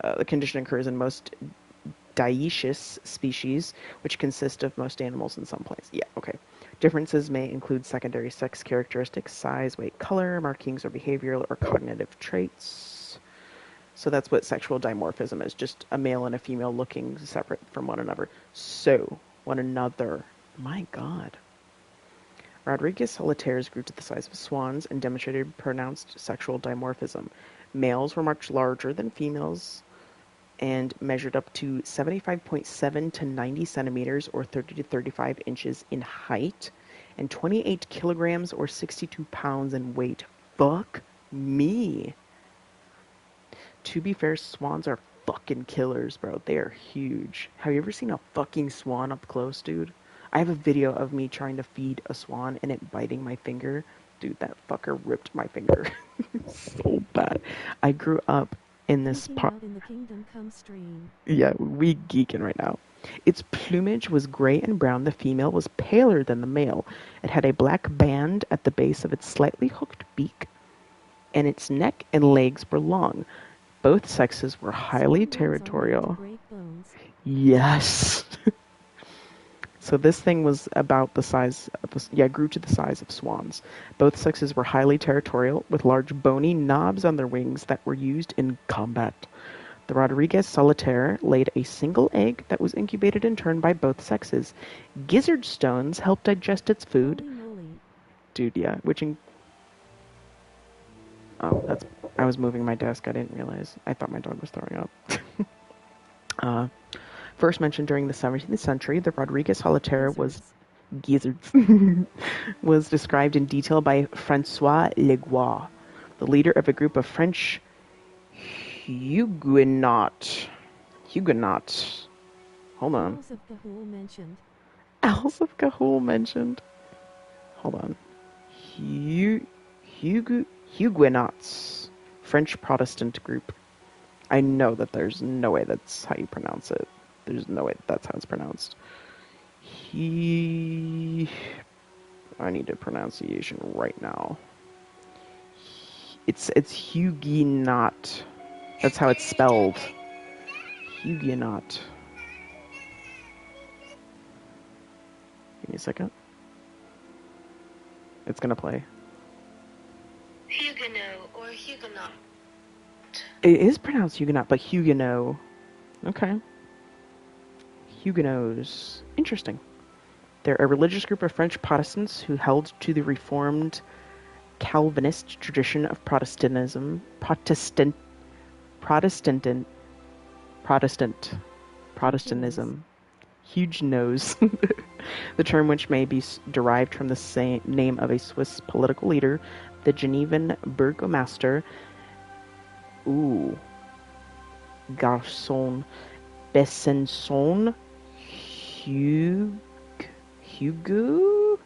The condition occurs in most dioecious species, which consist of most animals and some plants. Yeah, okay. Differences may include secondary sex characteristics, size, weight, color, markings, or behavioral or cognitive traits. So that's what sexual dimorphism is, just a male and a female looking separate from one another. My God. Rodriguez solitaires grew to the size of swans and demonstrated pronounced sexual dimorphism. Males were much larger than females and measured up to 75.7 to 90 centimeters or 30 to 35 inches in height and 28 kilograms or 62 pounds in weight. Fuck me. To be fair, swans are fucking killers, bro. They are huge. Have you ever seen a fucking swan up close, dude? I have a video of me trying to feed a swan and it biting my finger. Dude, that fucker ripped my finger. So bad. I grew up in this part.
In the Kingdom Come stream.
Yeah, we geeking right now. Its plumage was gray and brown. The female was paler than the male. It had a black band at the base of its slightly hooked beak, and its neck and legs were long. Both sexes were highly territorial. Yes. So this thing was about the size of, grew to the size of swans. Both sexes were highly territorial, with large bony knobs on their wings that were used in combat. The Rodriguez solitaire laid a single egg that was incubated in turn by both sexes. Gizzard stones helped digest its food. Dude, yeah, I was moving my desk. I didn't realize. I thought my dog was throwing up. First mentioned during the 17th century, the Rodriguez solitaire was described in detail by François Legois, the leader of a group of French Huguenots. Hold on. Owls of Gahul mentioned. Hold on. Huguenots. French Protestant group. I know that there's no way that's how you pronounce it. There's no way that's how it's pronounced. I need a pronunciation right now. It's Huguenot. That's how it's spelled. Huguenot. Give me a second. It's gonna play.
Huguenot or Huguenot.
It is pronounced Huguenot, but Huguenot. Okay. Huguenots. Interesting. They're a religious group of French Protestants who held to the Reformed Calvinist tradition of Protestantism. Huge nose. The term, which may be derived from the same name of a Swiss political leader, the Genevan burgomaster. Garçon. Besançon. Hugo?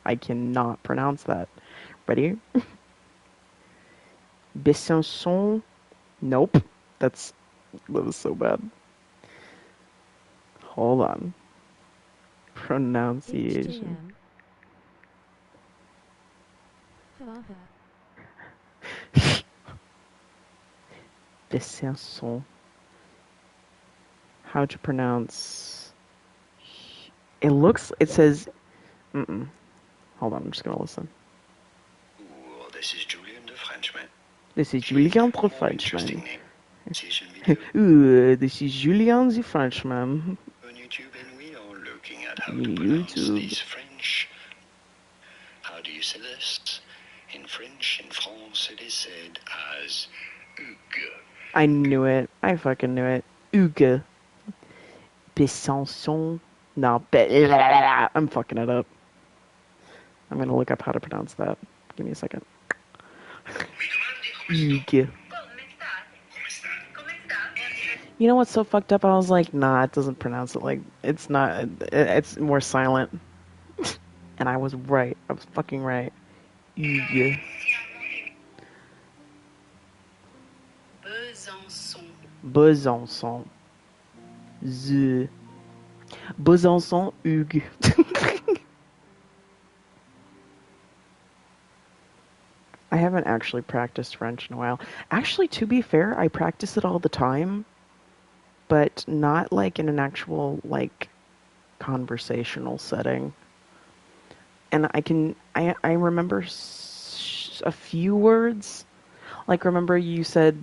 I cannot pronounce that. Ready? Besançon. Nope. That was so bad. Hold on. Pronunciation. Besançon. How to pronounce? It says. Hold on, I'm just gonna listen.
This is Julian the Frenchman.
This is Julian the Frenchman. This is Julian the Frenchman.
On YouTube, and we are looking at how to pronounce this French. How do you say this? In French, in France, it is said as Hugues.
I knew it. I fucking knew it. Hugues. Besançon. No, I'm fucking it up. I'm gonna look up how to pronounce that. Give me a second. Hugues. You know what's so fucked up? I was like, nah, it doesn't pronounce it like it's not. It's more silent. And I was right. I was fucking right. Hugues. Besançon. Z. Besançon, Hugues. I haven't actually practiced French in a while. Actually, to be fair, I practice it all the time, but not like in an actual like conversational setting. And I remember a few words. Like, remember you said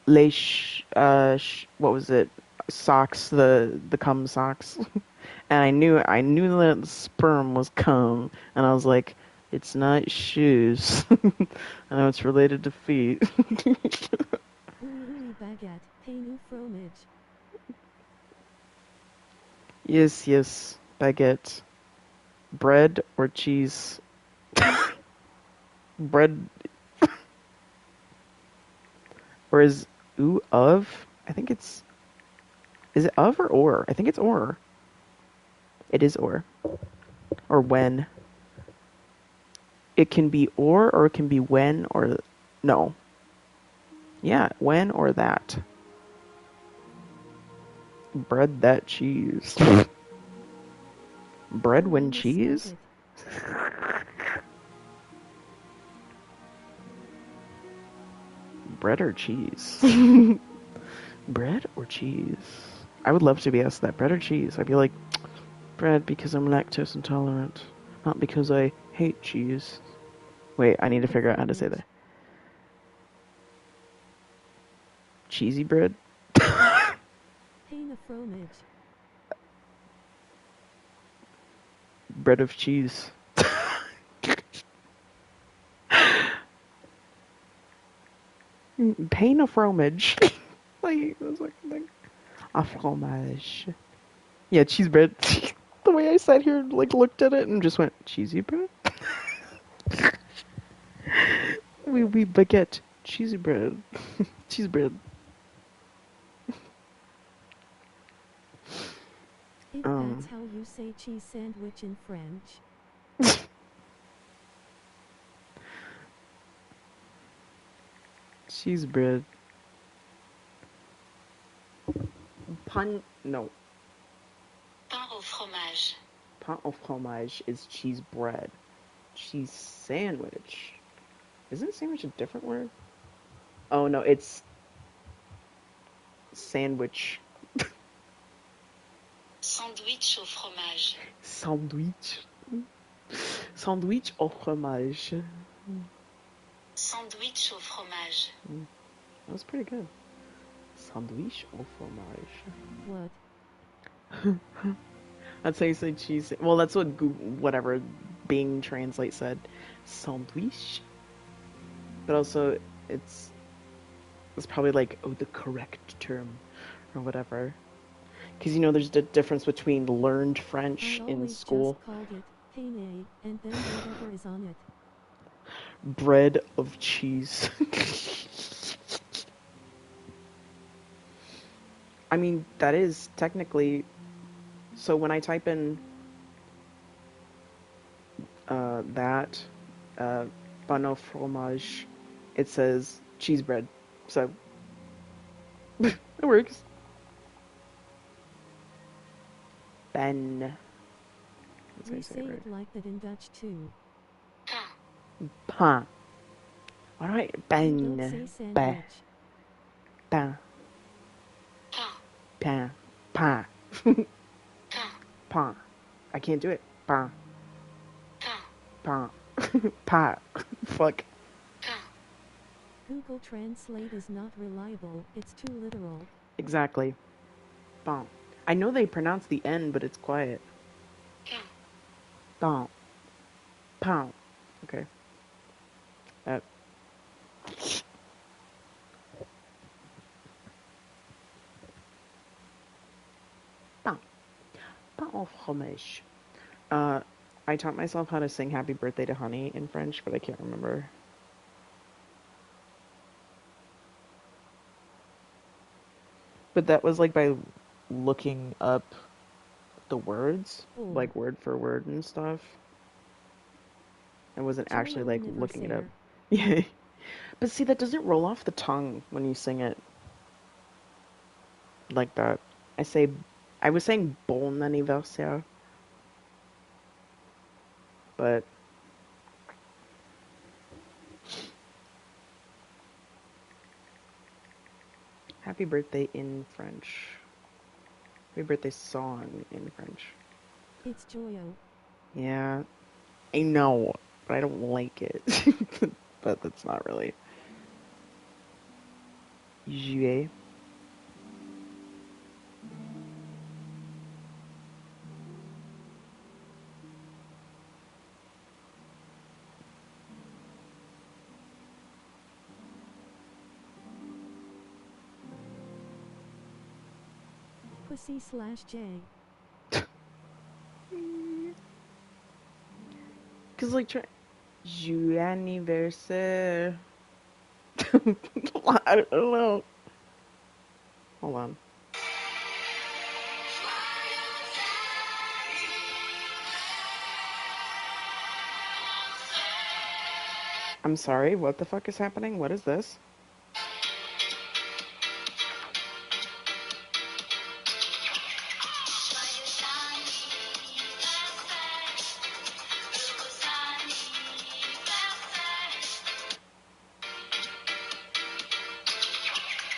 what was it? Socks, the cum socks. And I knew that sperm was cum, and I was like, it's not shoes. I know it's related to feet.
Oui, baguette, pain fromage.
Yes, baguette. Bread or cheese? Bread. Or is ooh of? I think it's. Is it of or? I think it's or. It is or. Or when. It can be or it can be when or. No. Yeah, when or that. Bread that cheese. Bread when cheese? Bread or cheese? Bread or cheese? I would love to be asked that. Bread or cheese? I'd be like, bread because I'm lactose intolerant, not because I hate cheese. Wait, I need to figure out how to say that. Cheesy bread?
Pain of fromage.
Bread of cheese. Pain of fromage. Like, that's like a thing. A fromage. Yeah, cheese bread. The way I sat here, like, looked at it and just went, cheesy bread? we baguette. Cheesy bread. Cheese bread.
If that's how you say cheese sandwich in French.
Cheese bread. No.
Pain au fromage.
Pain au fromage is cheese bread. Cheese sandwich. Isn't sandwich a different word? Oh no, it's sandwich.
Sandwich au fromage.
Sandwich. Sandwich au fromage.
Sandwich au fromage.
That was pretty good. Sandwich au fromage.
What?
That's how you say cheese. Well, that's what whatever Bing Translate said. Sandwich. But also, it's probably like, oh, the correct term or whatever. Because, you know, there's a difference between learned French in school.
I always just called it pain and then whatever is on it.
Bread of cheese. I mean, that is technically... So when I type in that, pain au fromage, it says cheese bread. So, it works. Ben.
We say it like that in Dutch too.
Pain. Alright, ben.
Don't say sandwich.
Pain. Pain. Pain. Pain. I can't do it. Pain. Pain. Pain. Fuck.
Google Translate is not reliable, it's too literal.
Exactly. Pain. I know they pronounce the N, but it's quiet. Pain. Pain. Okay. Pain au fromage. I taught myself how to sing Happy Birthday to Honey in French, but I can't remember. But that was like by looking up the words, like word for word and stuff. I wasn't actually like looking it up. Yeah. But see, that doesn't roll off the tongue when you sing it like that. I was saying bon anniversaire, but happy birthday in French. Happy birthday song in French.
It's Joyo.
Yeah, I know, but I don't like it. But that's not really. Juillet.
Pussy/J.
Cause like Joyeux anniversaire. I don't know. Hold on. I'm sorry, what the fuck is happening? What is this?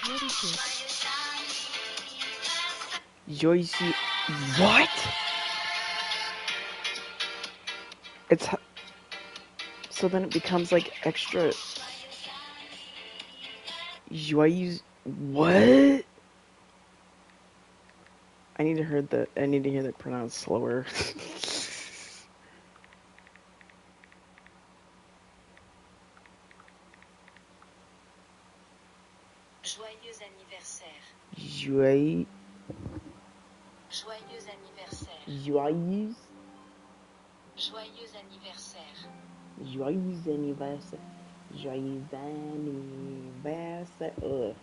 What is this?
Joyeux. What? It's. So then it becomes like extra. Joyeux. What? I need to hear that pronounced slower.
Joyeux anniversaire.
Joyeux.
Joyeux anniversaire.
Joyeux.
Joyeux anniversaire.
Joyeux anniversaire. Joyeux anniversaire. Ugh.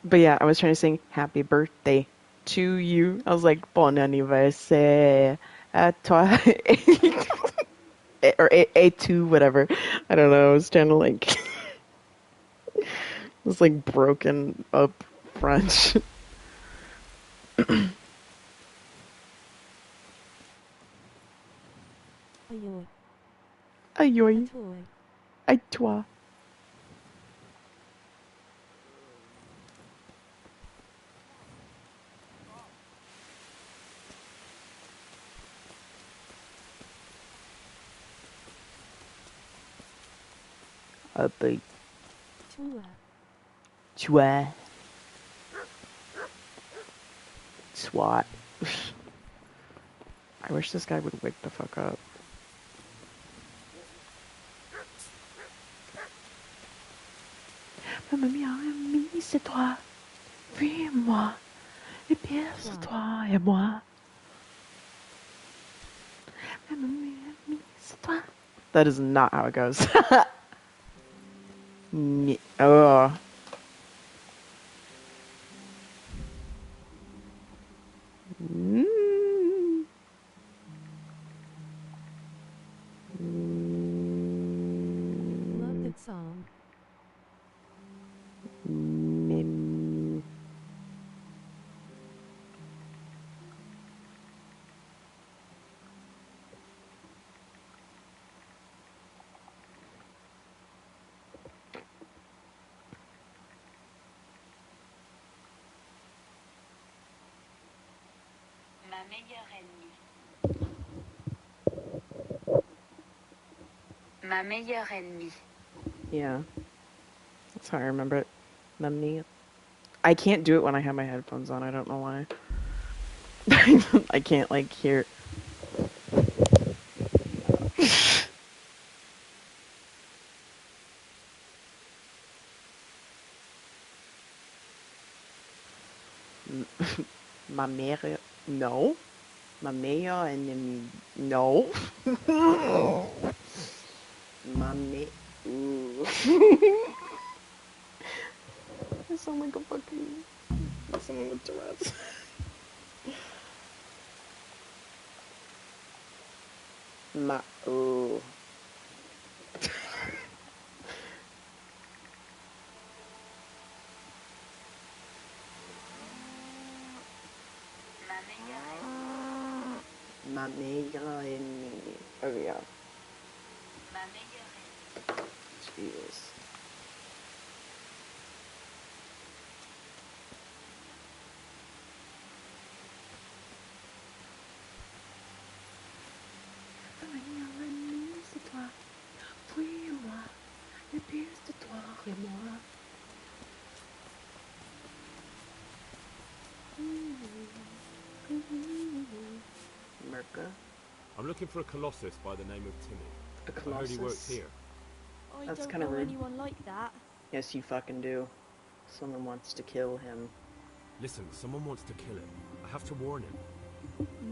But yeah, I was trying to sing happy birthday to you. I was like, bon anniversaire à toi. Or et tu, whatever. I don't know. I was trying to like. It was like broken up French.
Ayoy.
Ayoy.
Atoy.
À toi. Toi.
Tua.
Toi. Swat. I wish this guy would wake the fuck up. Mamma mia, ami, c'est toi. Oui, moi. Et bien, c'est toi et moi. Mamma mia, ami, c'est toi. That is not how it goes. Oh.
Love that song.
Ma meilleure ennemie. Ma meilleure ennemie.
Yeah. That's how I remember it. Mamma. I can't do it when I have my headphones on. I don't know why. I can't like hear. Ma meilleure... No. Ma meilleure ennemie... No. Ma me... Ooh. I sound like a fucking... someone with Tourette's. Ma... Ooh.
Ma meilleure ennemie.
Ma meilleure ennemie. Oh yeah.
Ma meilleure ennemie.
Jesus. Ma meilleure ennemie, c'est toi. Fuis-moi. Le pire, c'est toi et moi. Merca.
I'm looking for a Colossus by the name of Timmy.
A
I heard he worked
Colossus.
here.
I
That's
don't
kinda
know
rude.
anyone like that.
Yes, you fucking do. Someone wants to kill him.
Listen, someone wants to kill him. I have to warn him.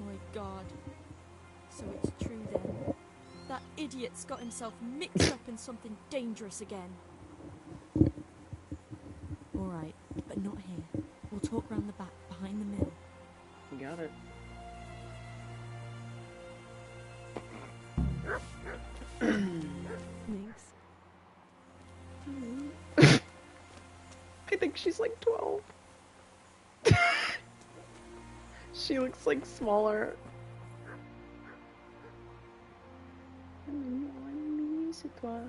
My God. So it's true then. That idiot's got himself mixed up in something dangerous again. All right, but not here. We'll talk round the back, behind the mill.
You got it.
Thanks.
I think she's like 12. She looks like smaller. C'est toi,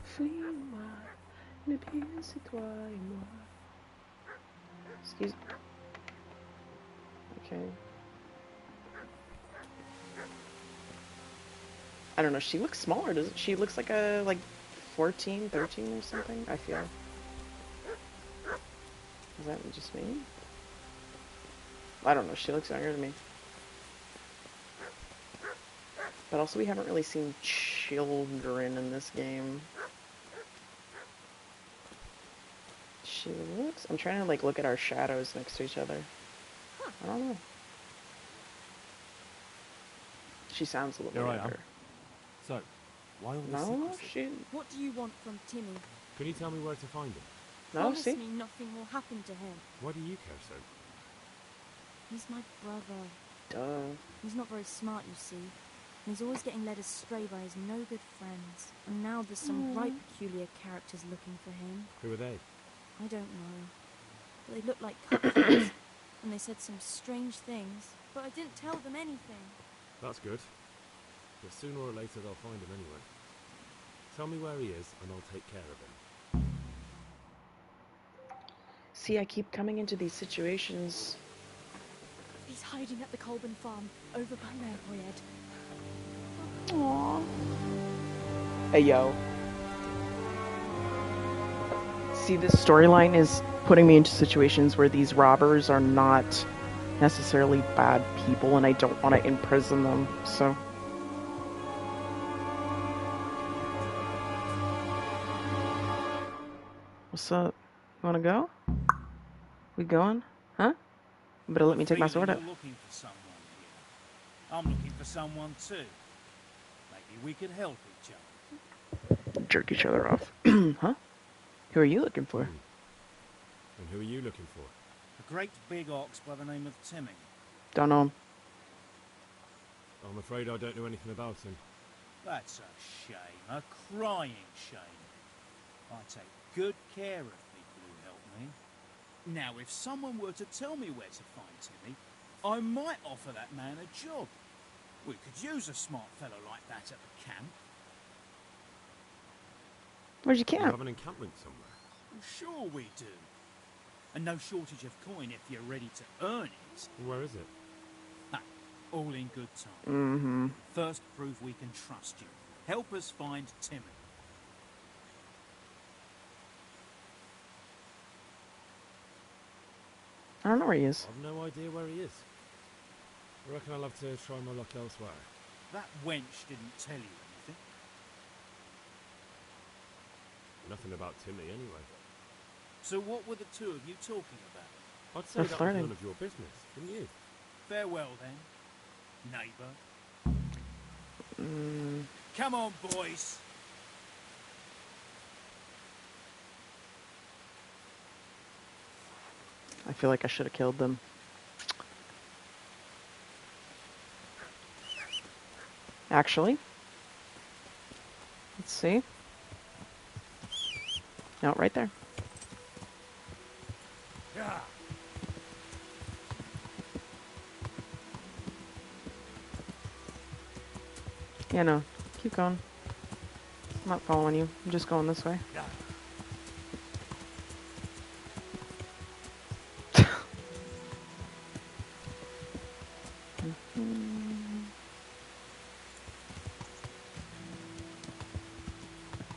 fuis-moi, le pire c'est toi et moi. Excuse me. Okay. I don't know, she looks smaller, doesn't she? Looks like a, 14, 13 or something, I feel. Is that just me? I don't know, she looks younger to me. But also we haven't really seen children in this game. She looks... I'm trying to look at our shadows next to each other. I don't know. She sounds a little
Here I
younger.
am. So, why all this
No,
secrecy?
she...
What do you want from Timmy?
Can you tell me where to find him?
No,
Promise
see?
me nothing will happen to him.
Why do you care so?
He's my brother.
Duh.
He's not very smart, you see. And he's always getting led astray by his no-good friends. And now there's some right peculiar characters looking for him.
Who are they?
I don't know. But they look like cupcakes. And they said some strange things. But I didn't tell them anything.
That's good. But sooner or later they'll find him anyway. Tell me where he is and I'll take care of him.
See, I keep coming into these situations.
He's hiding at the Colburn farm, over by Marblehead.
Aww. Hey, yo. See, this storyline is putting me into situations where these robbers are not necessarily bad people, and I don't want to imprison them, so... What's up? You wanna go? We going? Huh? You better let me take my sword out.
You're looking for someone here. I'm looking for someone too. Maybe we could help each other.
Jerk each other off. Huh? Who are you looking for?
And who are you looking for?
A great big ox by the name of Timmy.
Don't know him.
I'm afraid I don't know anything about him.
That's a shame, a crying shame. I take good care of people who help me. Now, if someone were to tell me where to find Timmy, I might offer that man a job. We could use a smart fellow like that at the camp.
Where'd you
You
camp?
have an encampment somewhere.
Well, sure we do. And no shortage of coin if you're ready to earn it.
Where is it?
Ah, all in good time.
Mm-hmm.
First, prove we can trust you. Help us find Timmy.
I don't know where he is.
I've no idea where he is. I reckon I'll have to try my luck elsewhere.
That wench didn't tell you anything.
Nothing about Timmy anyway.
So what were the two of you talking about?
I'd say
They're
that was
flirting.
none of your business, wouldn't you?
Farewell then, neighbour.
Mm,
Come on, boys.
I feel like I should have killed them. Actually, let's see. No, right there.
Yeah.
Yeah, no. Keep going. I'm not following you. I'm just going this way.
Yeah.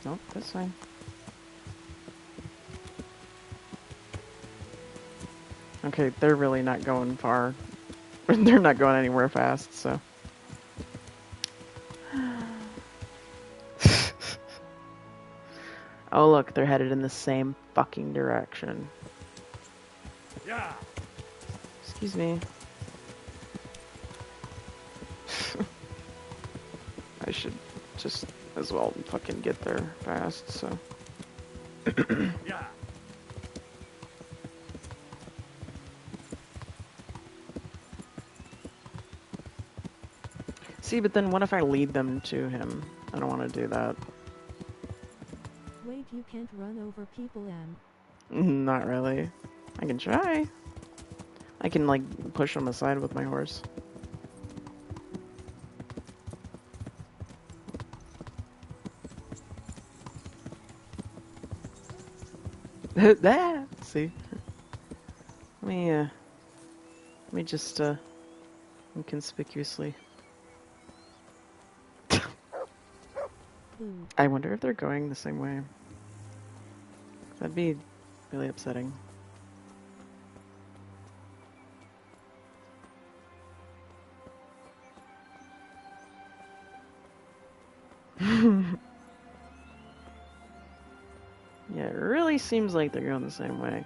Nope, this way. Okay, they're really not going far. They're not going anywhere fast, so. Oh, look, they're headed in the same fucking direction.
Yeah.
Excuse me. I should just as well fucking get there fast, so.
Yeah.
See, but then what if I lead them to him? I don't want to do that.
Wait, you can't run over people, Anne.
Not really. I can try. I can, like, push them aside with my horse. See? Let me just, inconspicuously.
Boo.
I wonder if they're going the same way. That'd be really upsetting. Yeah, it really seems like they're going the same way.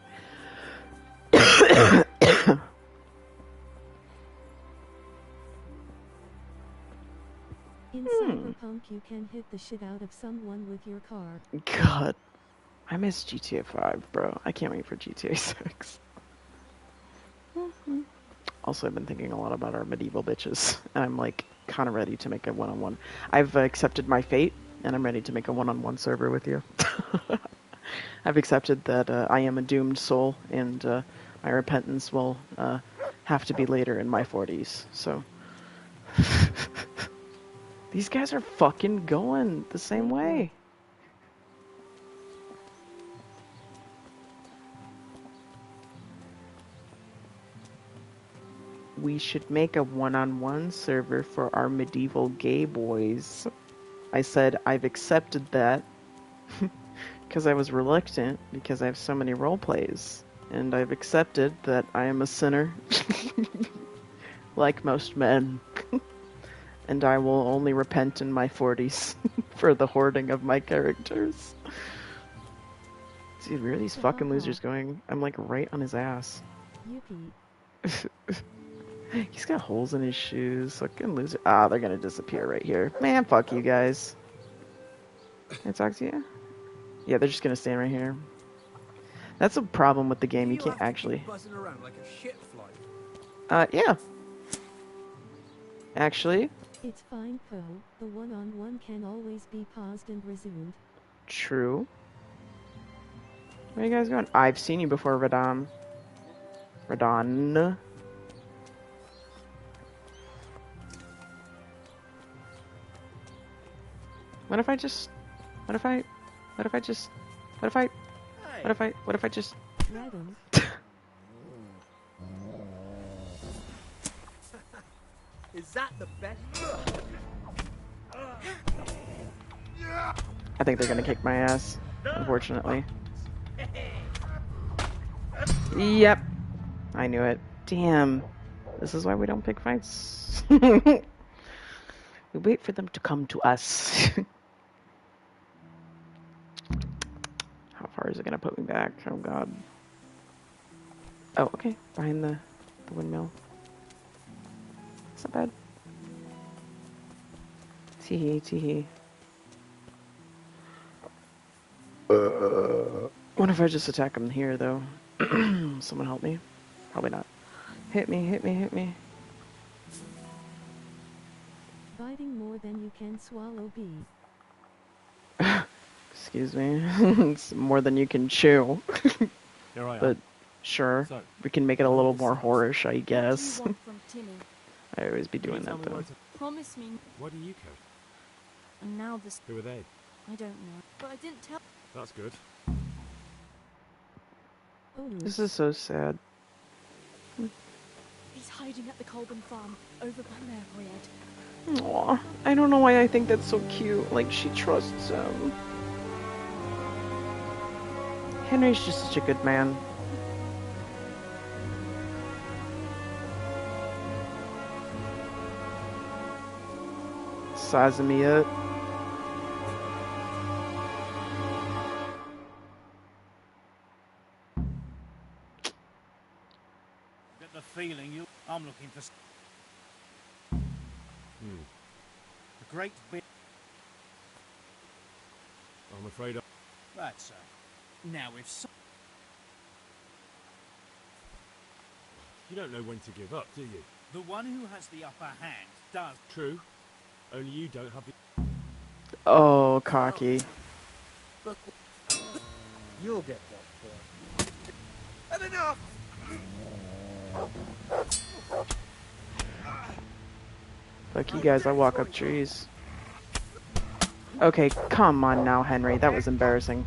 In Cyberpunk, you can hit the shit out of someone with your car.
God. I miss GTA 5, bro. I can't wait for GTA 6. Also, I've been thinking a lot about our medieval bitches, and I'm, like, kind of ready to make a one-on-one. I've accepted my fate, and I'm ready to make a one-on-one server with you. I've accepted that I am a doomed soul, and my repentance will have to be later in my 40s, so... These guys are fucking going the same way. We should make a one-on-one server for our medieval gay boys. I said I've accepted that because I was reluctant because I have so many role plays. And I've accepted that I am a sinner, like most men. And I will only repent in my 40s for the hoarding of my characters. Dude, where are these fucking losers going? I'm like right on his ass.
Yippee.
He's got holes in his shoes. Fucking loser. Ah, they're gonna disappear right here. Man, fuck you guys. Can I talk to you? Yeah, they're just gonna stand right here. That's a problem with the game. You can't actually.
Buzzing around like a shit fly.
Yeah. Actually.
It's fine, Poe. The one-on-one can always be paused and resumed.
True. Where are you guys going? I've seen you before, Radon. Radon. What if I just... What if I just...
Radon.
Is that the best?
I think they're gonna kick my ass, unfortunately. Yep. I knew it. Damn. This is why we don't pick fights. We wait for them to come to us. How far is it gonna put me back? Oh god. Oh, okay. Behind the windmill. It's not bad. Teehee, teehee. What if I just attack him here, though? Someone help me? Probably not. Hit me, hit me, hit me.
Biting more than you can swallow B.
Excuse me. It's more than you can chew.
Here I am.
But sure,
So,
we can make it a
how
little
this
more
sounds.
horish, I
What do
guess.
you want from Timmy?
I always be
Can you
doing
tell
that,
me
though.
where to...
Promise me.
Why do you care?
And now this.
Who are they?
I don't know. But I didn't tell.
That's good.
Oh,
This is so sad.
He's hiding at the Colburn farm over by Maryhead.
Aw, I don't know why I think that's so cute. Like, she trusts him. Henry's just such a good man. Sizing me up.
Get the feeling I'm looking for
Hmm.
the great big.
I'm afraid I...
That's now if
You don't know when to give up, do you?
the one who has the upper hand does.
True. Only you don't have the...
Oh, cocky.
You'll get that boy. And enough!
Fuck you guys, I walk up trees. Okay, come on now, Henry. That was embarrassing.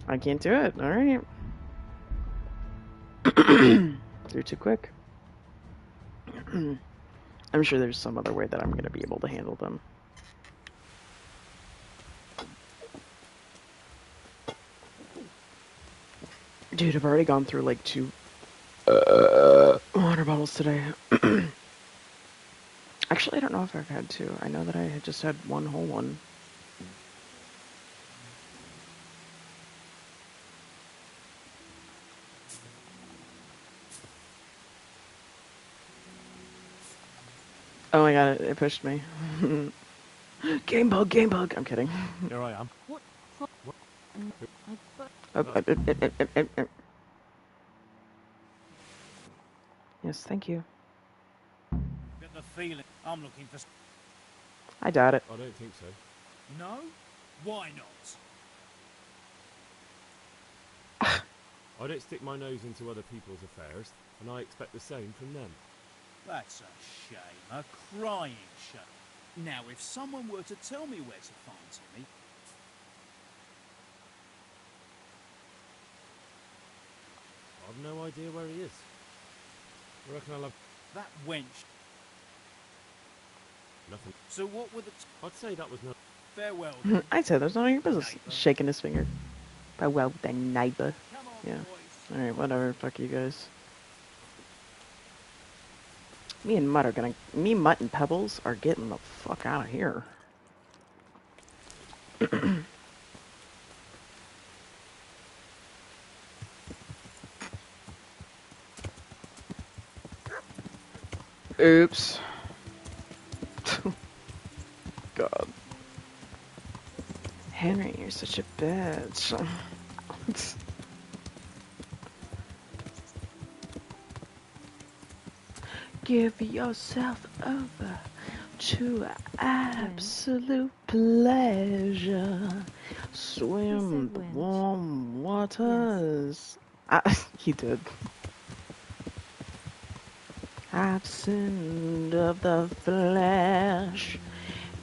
I can't do it. Alright. Through too quick. I'm sure there's some other way that I'm going to be able to handle them. Dude, I've already gone through like 2 water bottles today. Actually, I don't know if I've had 2. I know that I had just had 1 whole one. Oh my god, it pushed me. Game bug, game bug. I'm kidding.
Here I am.
What?
What?
Yes, thank you.
Get the feeling I'm looking for.
I doubt it.
I don't think so.
No? Why not?
I don't stick my nose into other people's affairs, and I expect the same from them.
That's a shame, a crying shame. Now, if someone were to tell me where to find Timmy,
I've no idea where he is. I reckon I'll have
that wench.
nothing.
So what were the
I'd say that was no...
farewell?
I'd say that's none of your business. Shaking his finger. But well, the neighbor.
Come on,
Yeah.
boys.
Alright, whatever. Fuck you guys. Me and Mutt and Pebbles are getting the fuck out of here. Oops. God. Henry, you're such a bitch. Give yourself over to absolute pleasure. Swim the
wench.
warm waters. He did. Absent of the flesh,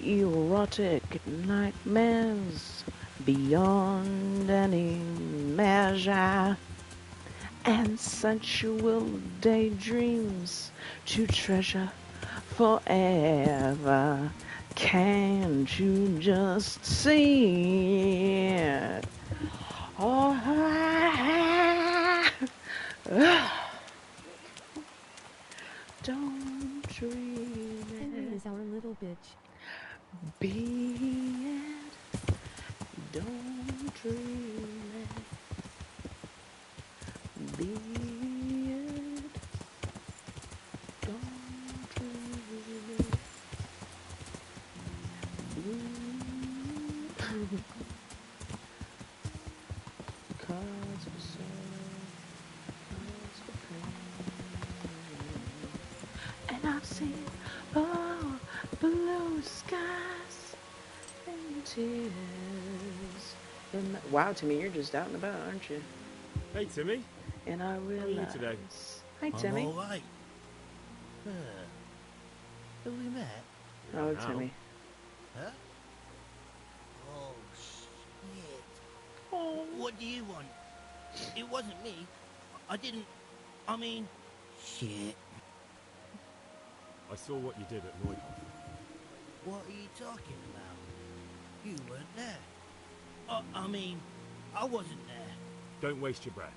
erotic nightmares beyond any measure, and sensual daydreams to treasure forever. Can't you just see it? Oh, don't dream
Henry
it.
is our little bitch.
Be it freely be it. Don't really be it. Cause we're so and I've seen oh blue skies and tears. Wow, Timmy, you're just out and about, aren't you?
Hey, Timmy.
And I
How are you today?
realize. Hi,
I'm
Timmy.
all right. Have we met?
Oh,
Now.
Timmy.
Huh? Oh, shit.
Oh.
What do you want? It wasn't me. I didn't... I mean... Shit.
I saw what you did at Neuhoff.
What are you talking about? You weren't there. I mean, I wasn't there.
Don't waste your breath.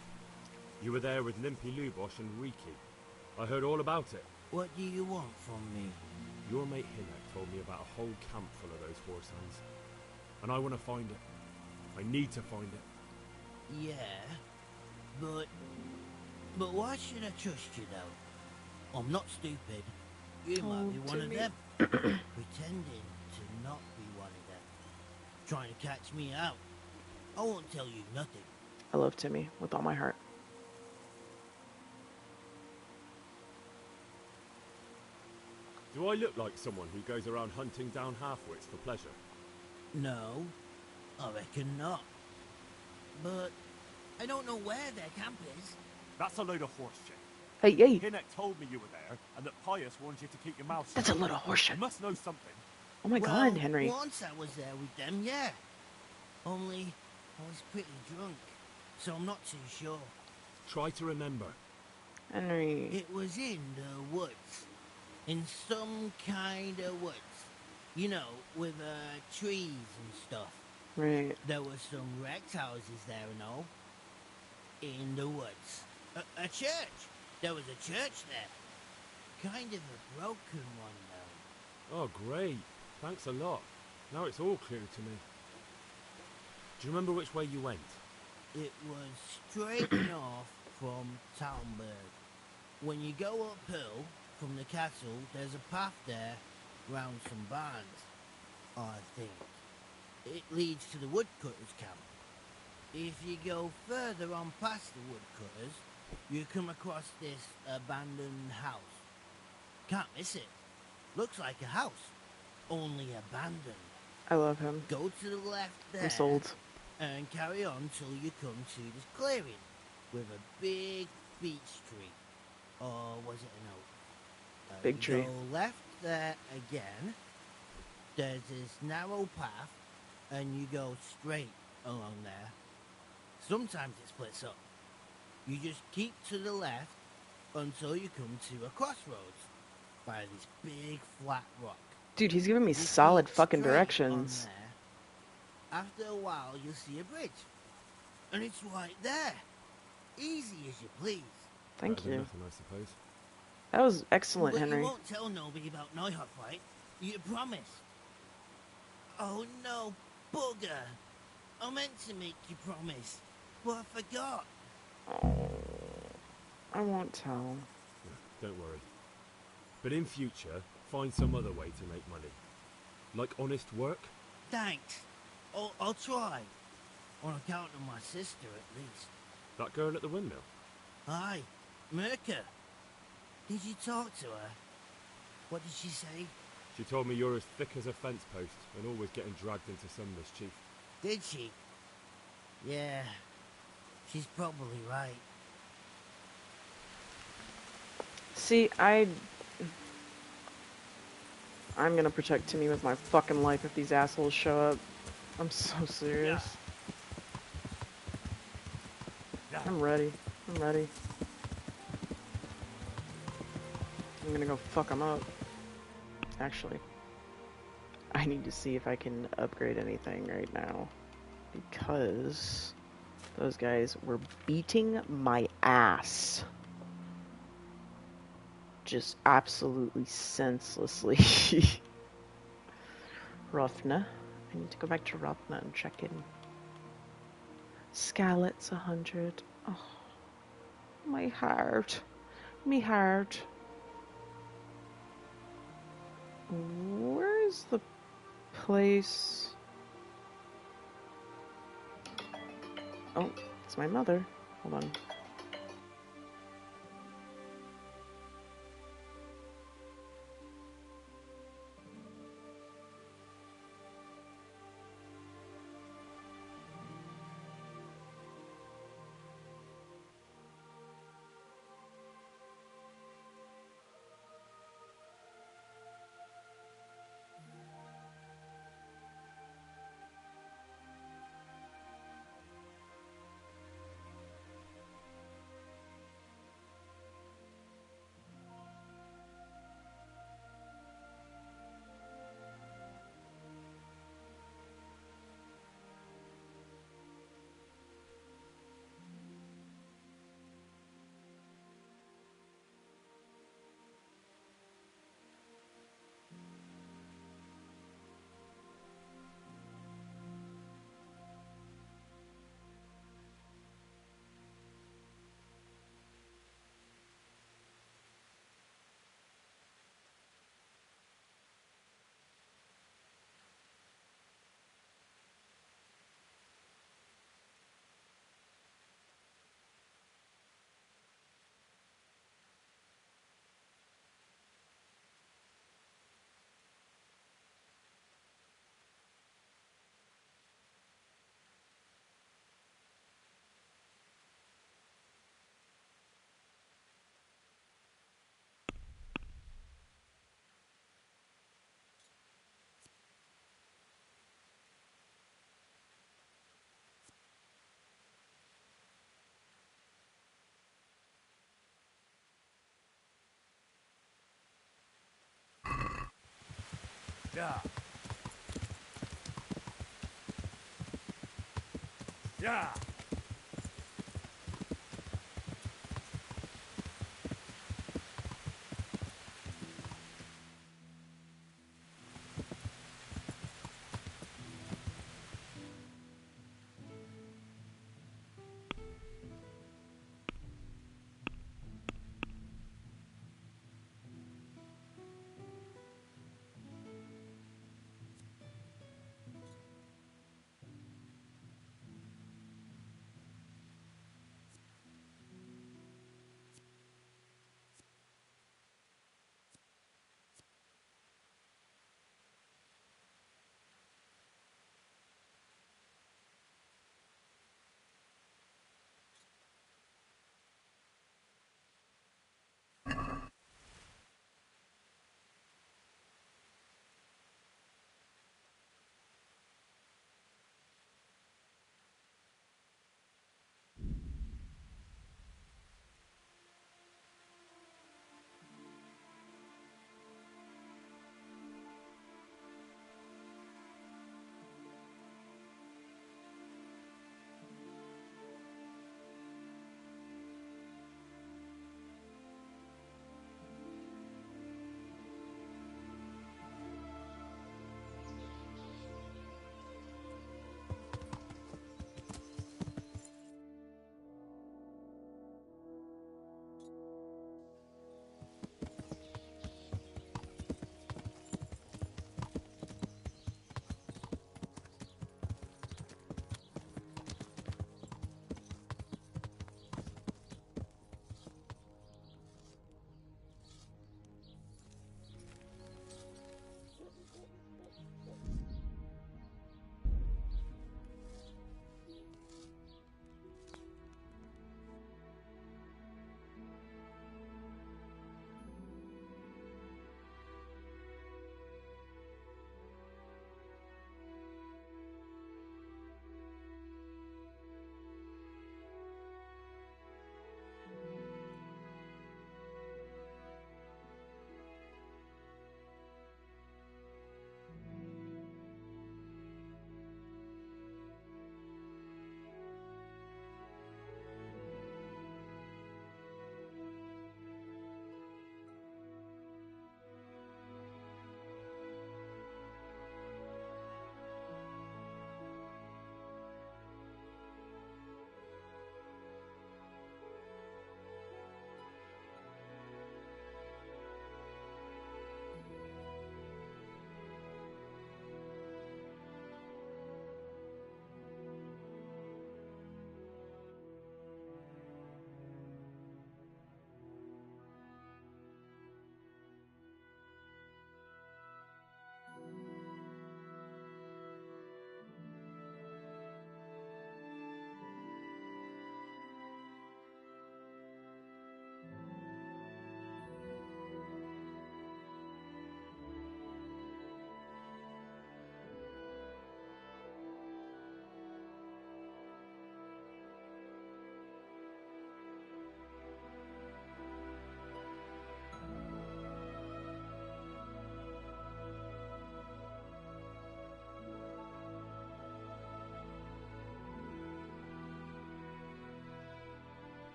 You were there with Limpy Lubosh and Riki. I heard all about it.
What do you want from me?
Your mate Hinek told me about a whole camp full of those horse hands. And I want to find it. I need to find it.
Yeah, but why should I trust you though? I'm not stupid. You might be one of them, pretending to not be one of them, trying to catch me out. I won't tell you nothing.
I love Timmy with all my heart.
Do I look like someone who goes around hunting down half-wits for pleasure?
No, I reckon not. But I don't know where their camp is.
That's a load of horse shit.
Hey, hey.
Hinek told me you were there, and that Pius warned you to keep your mouth shut.
That's a load of horse shit.
You must know something.
Oh my God, Henry.
Once I was there with them, yeah. Only I was pretty drunk, so I'm not too sure.
Try to remember.
Henry.
It was in the woods. In some kind of woods. You know, with trees and stuff.
Right.
There were some wrecked houses there and all. In the woods. A church. There was a church there. Kind of a broken one, though.
Oh, great. Thanks a lot. Now it's all clear to me. Do you remember which way you went?
It was straight north from Talmberg. When you go uphill from the castle, there's a path there round some barns, I think. It leads to the woodcutters' camp. If you go further on past the woodcutters, you come across this abandoned house. Can't miss it. Looks like a house, only abandoned.
I love him.
Go to the left there.
I'm sold.
And carry on till you come to this clearing with a big beech tree. Or was it an oak?
Big tree.
Go left there again. There's this narrow path, and you go straight along there. Sometimes it splits up. You just keep to the left until you come to a crossroads by this big flat rock.
Dude, he's giving me
You
solid
keep
fucking
straight
directions.
on there. After a while, you'll see a bridge. And it's right there. Easy as you please.
Thank
Better than
you.
nothing, I suppose.
That was excellent,
But
Henry.
you won't tell nobody about Neuhoff, right? You promise? Oh no, bugger. I meant to make you promise, but I forgot.
Oh, I won't tell.
Don't worry. But in future, find some other way to make money. Like honest work?
Thanks. I'll try. On account of my sister, at least.
That girl at the windmill?
Aye, Merker. Did you talk to her? What did she say?
She told me you're as thick as a fence post and always getting dragged into some mischief.
Did she? Yeah, she's probably right.
See, I'm gonna protect Timmy with my fucking life if these assholes show up. I'm so serious.
Yeah.
I'm ready. I'm ready. I'm gonna go fuck them up. Actually, I need to see if I can upgrade anything right now. Because those guys were beating my ass. Just absolutely senselessly. Roughna. I need to go back to Roughna and check in. Scallots 100. Oh, my heart. Me heart. Where is the place? Oh, it's my mother. Hold on.
Yeah. Yeah.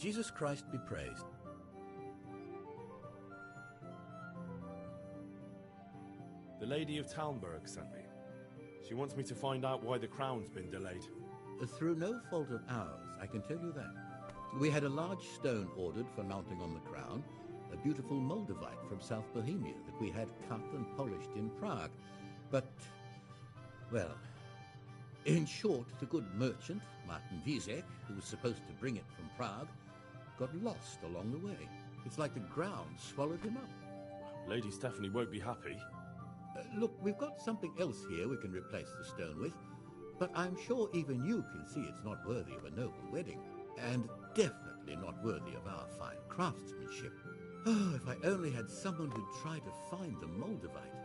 Jesus Christ be praised.
The Lady of Talmberg sent me. She wants me to find out why the crown's been delayed.
Through no fault of ours, I can tell you that. We had a large stone ordered for mounting on the crown, a beautiful Moldavite from South Bohemia that we had cut and polished in Prague. But, well, in short, the good merchant, Martin Wieseck, who was supposed to bring it from Prague, got lost along the way. It's like the ground swallowed him up.
Lady Stephanie won't be happy.
Look, we've got something else here we can replace the stone with, but I'm sure even you can see it's not worthy of a noble wedding, and definitely not worthy of our fine craftsmanship. Oh, if I only had someone who'd try to find the Moldavite.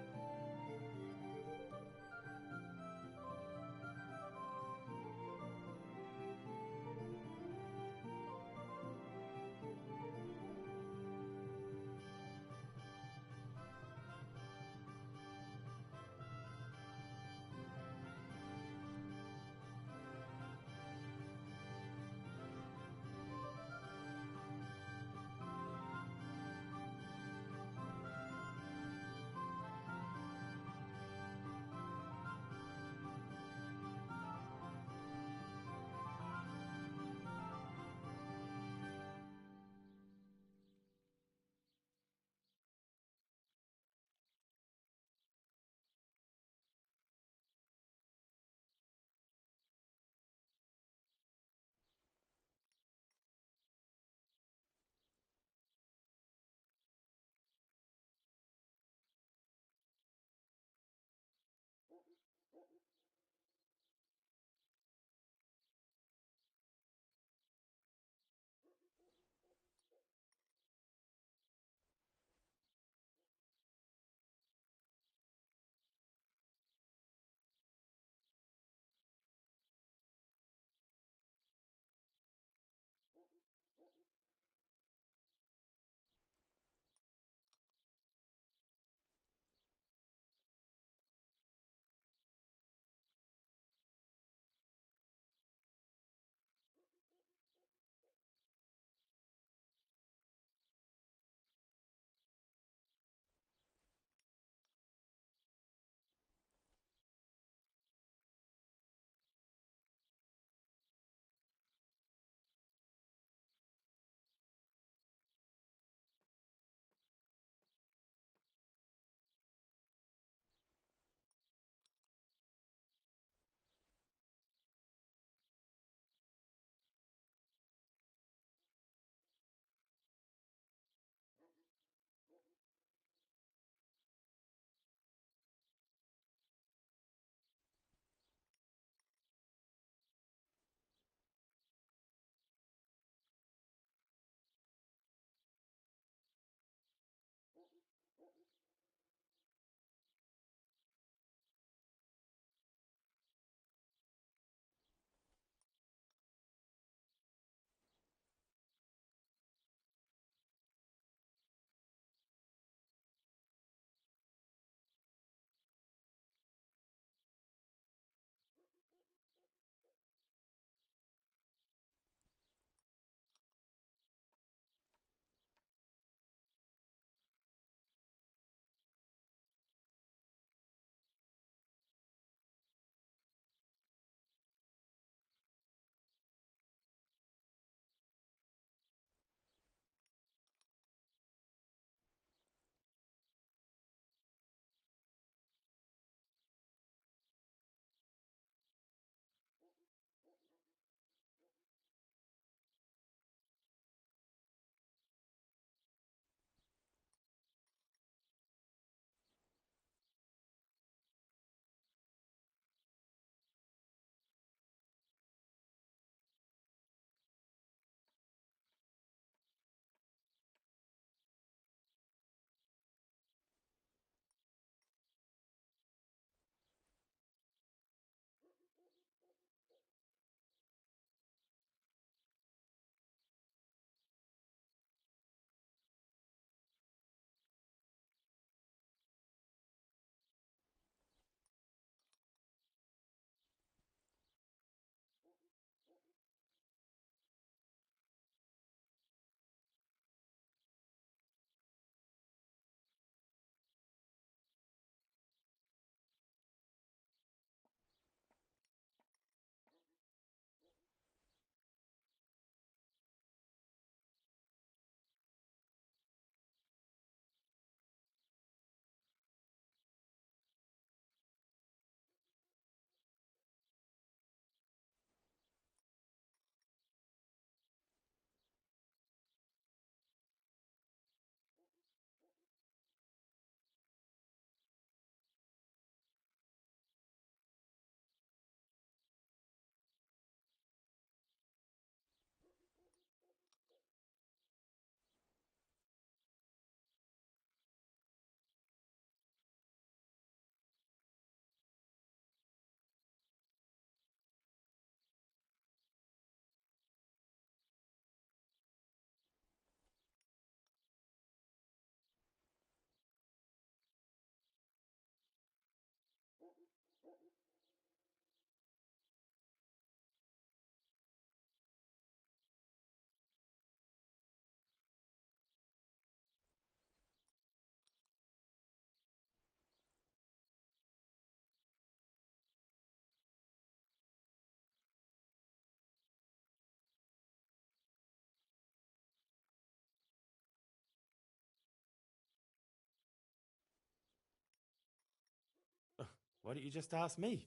Why don't you just ask me?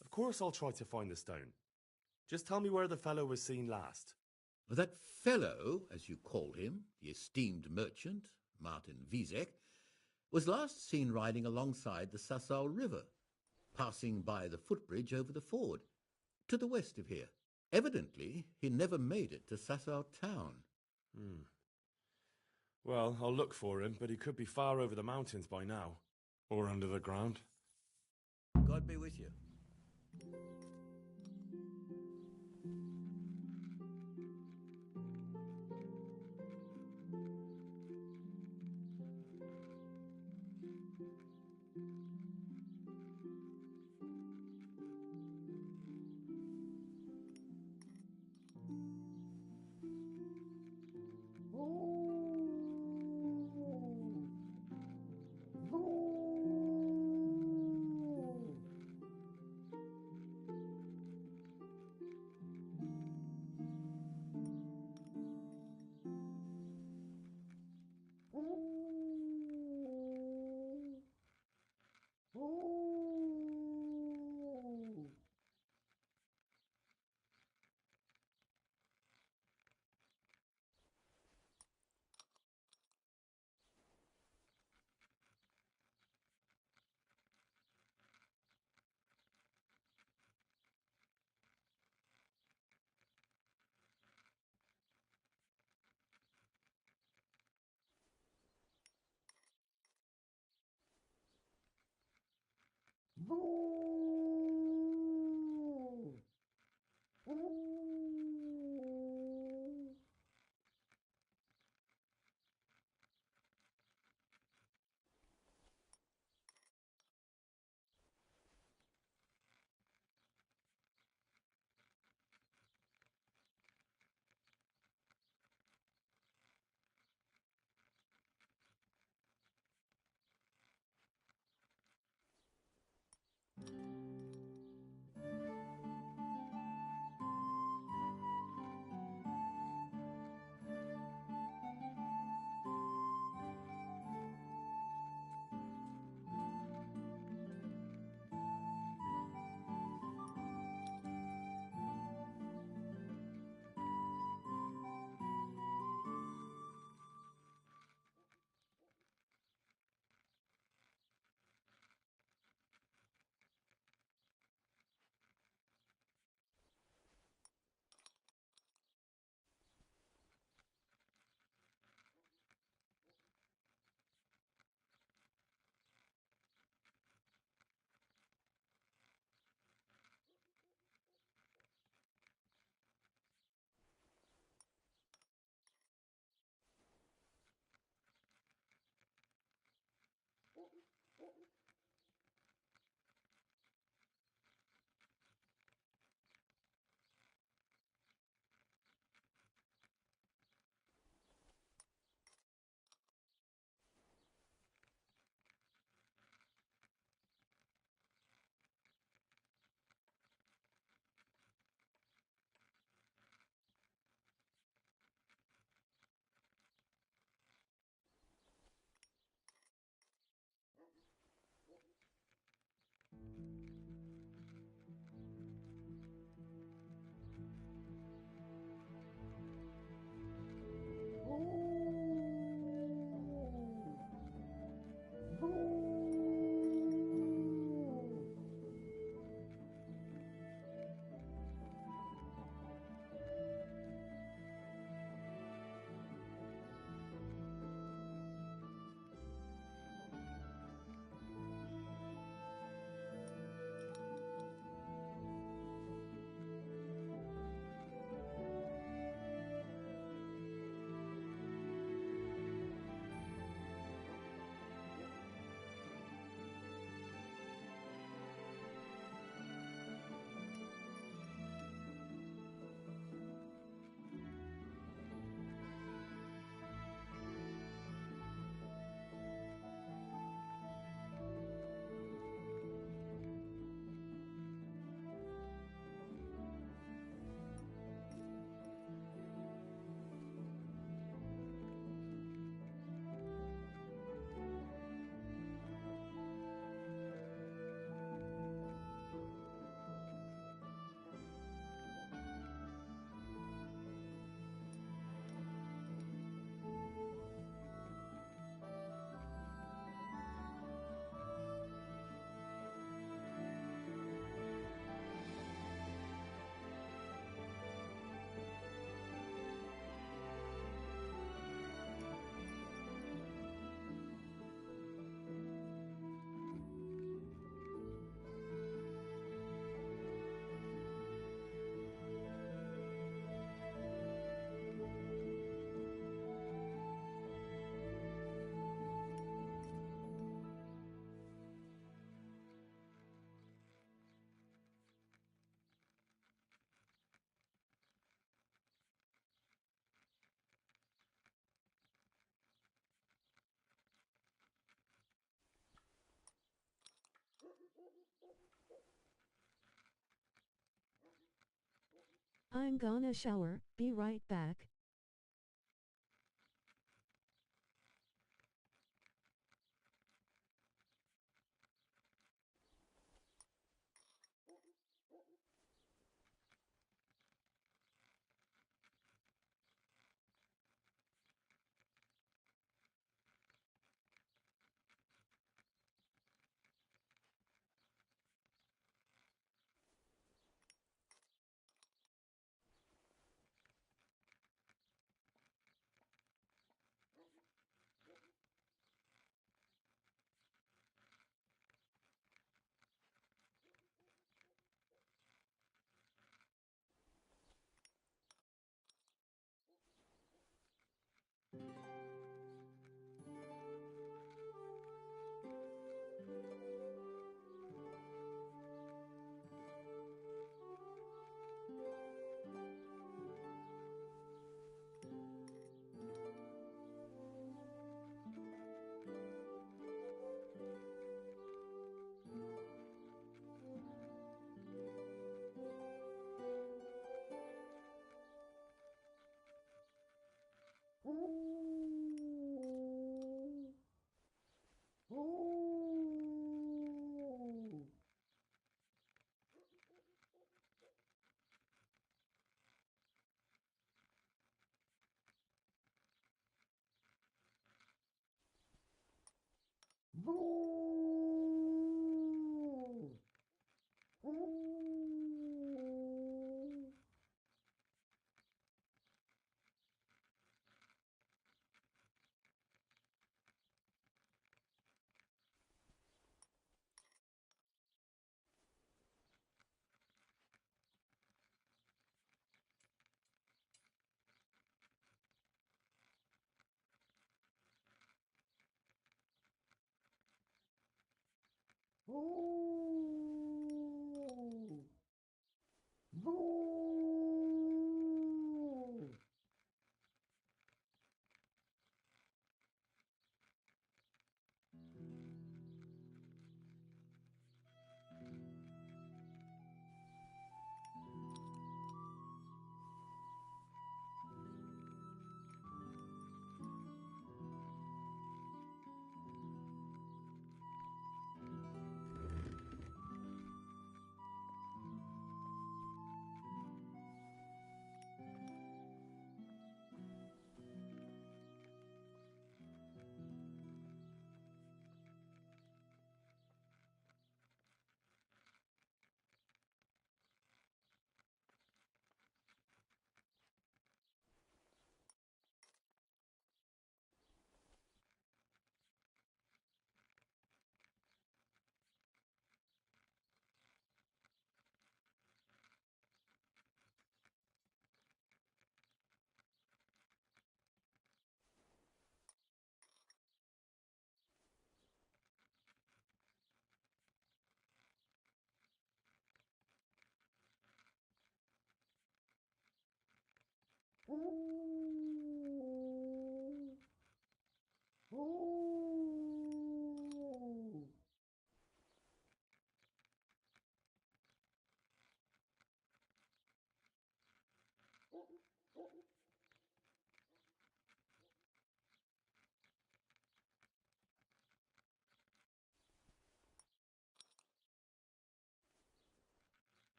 Of course I'll try to find the stone. Just tell me where the fellow was seen last.
That fellow, as you call him, the esteemed merchant, Martin Wieseck, was last seen riding alongside the Sassau River, passing by the footbridge over the ford, to the west of here. Evidently, he never made it to Sassau town.
Well, I'll look for him, but he could be far over the mountains by now. Or under the ground.
God be with you.
I'm gonna shower, be right back.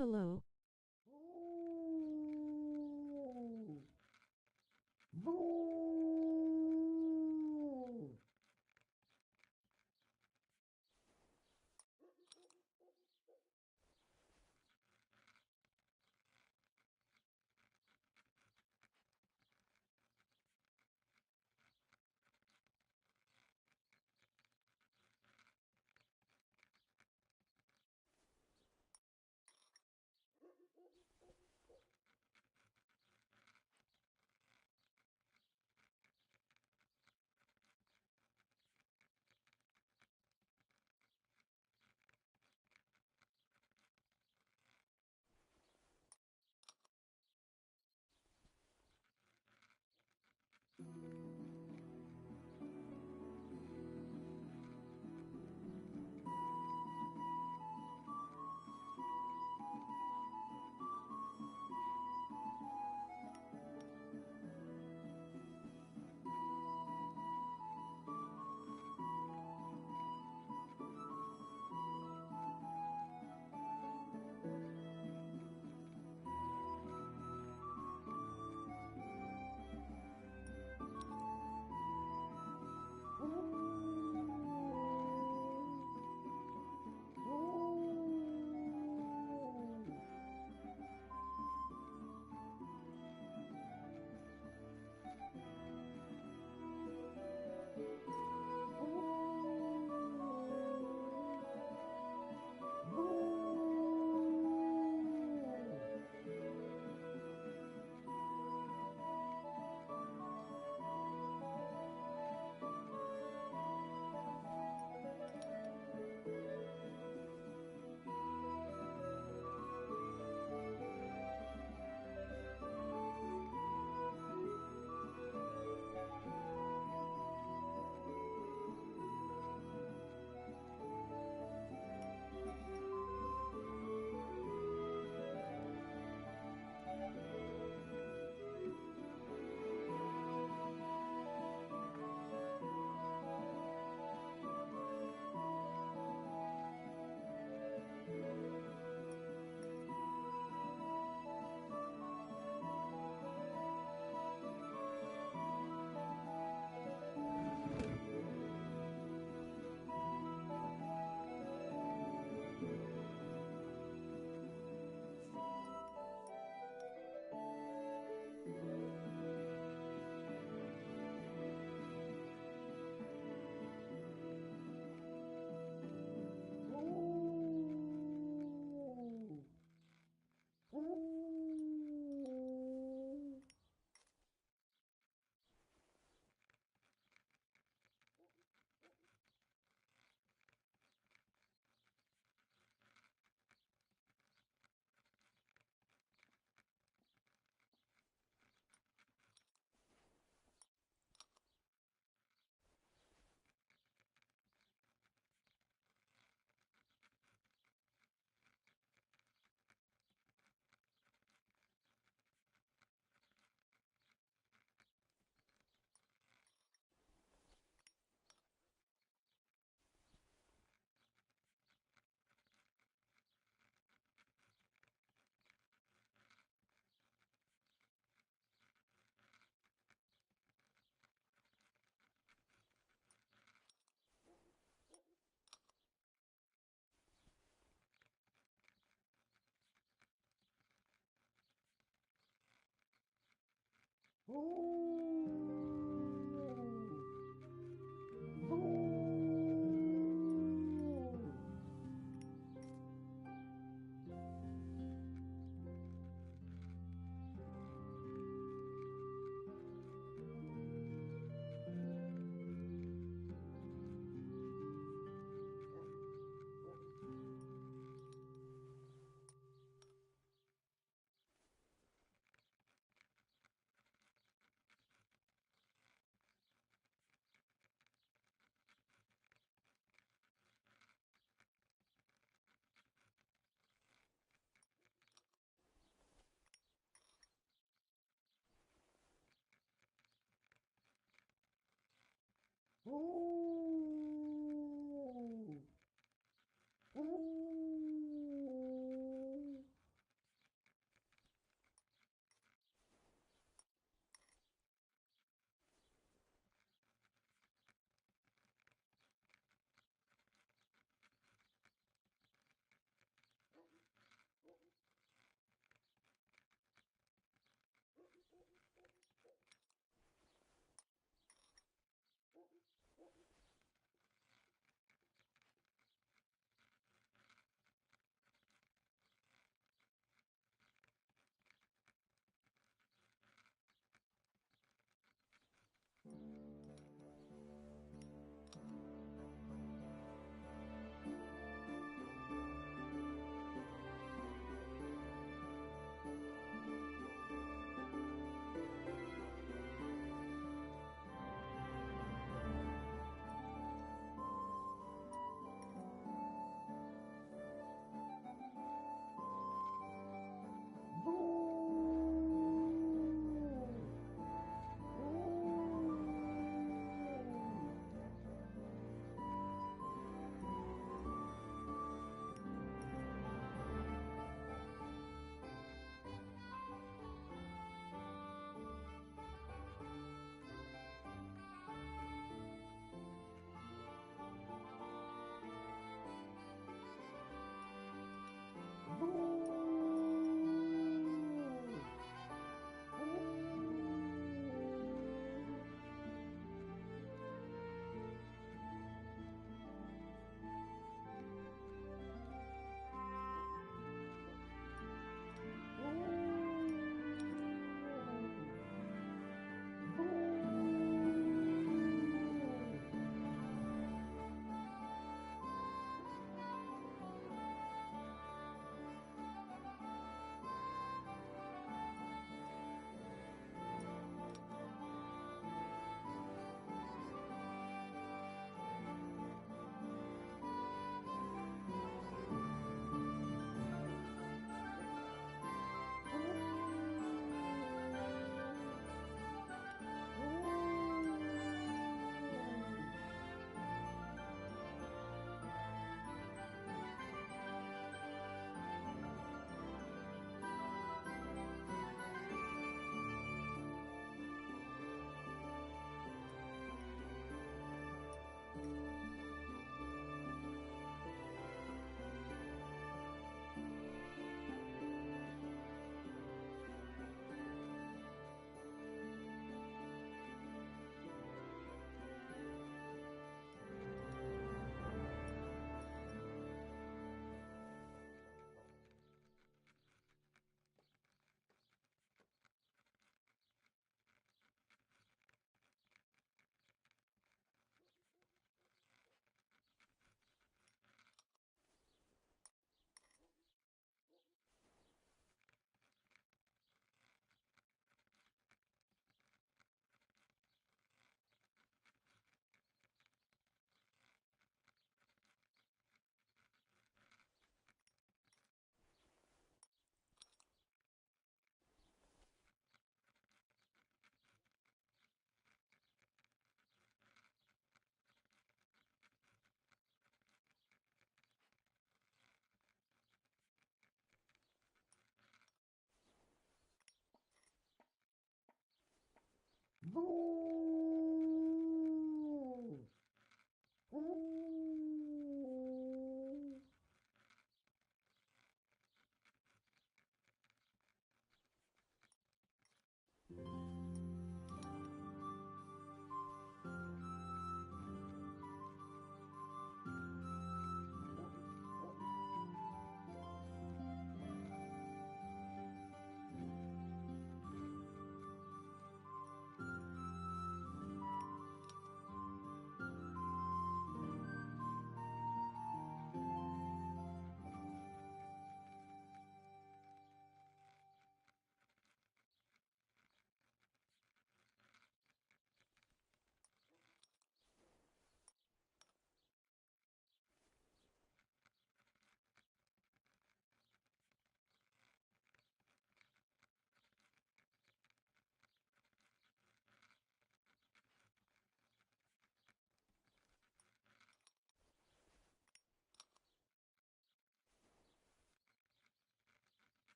Hello.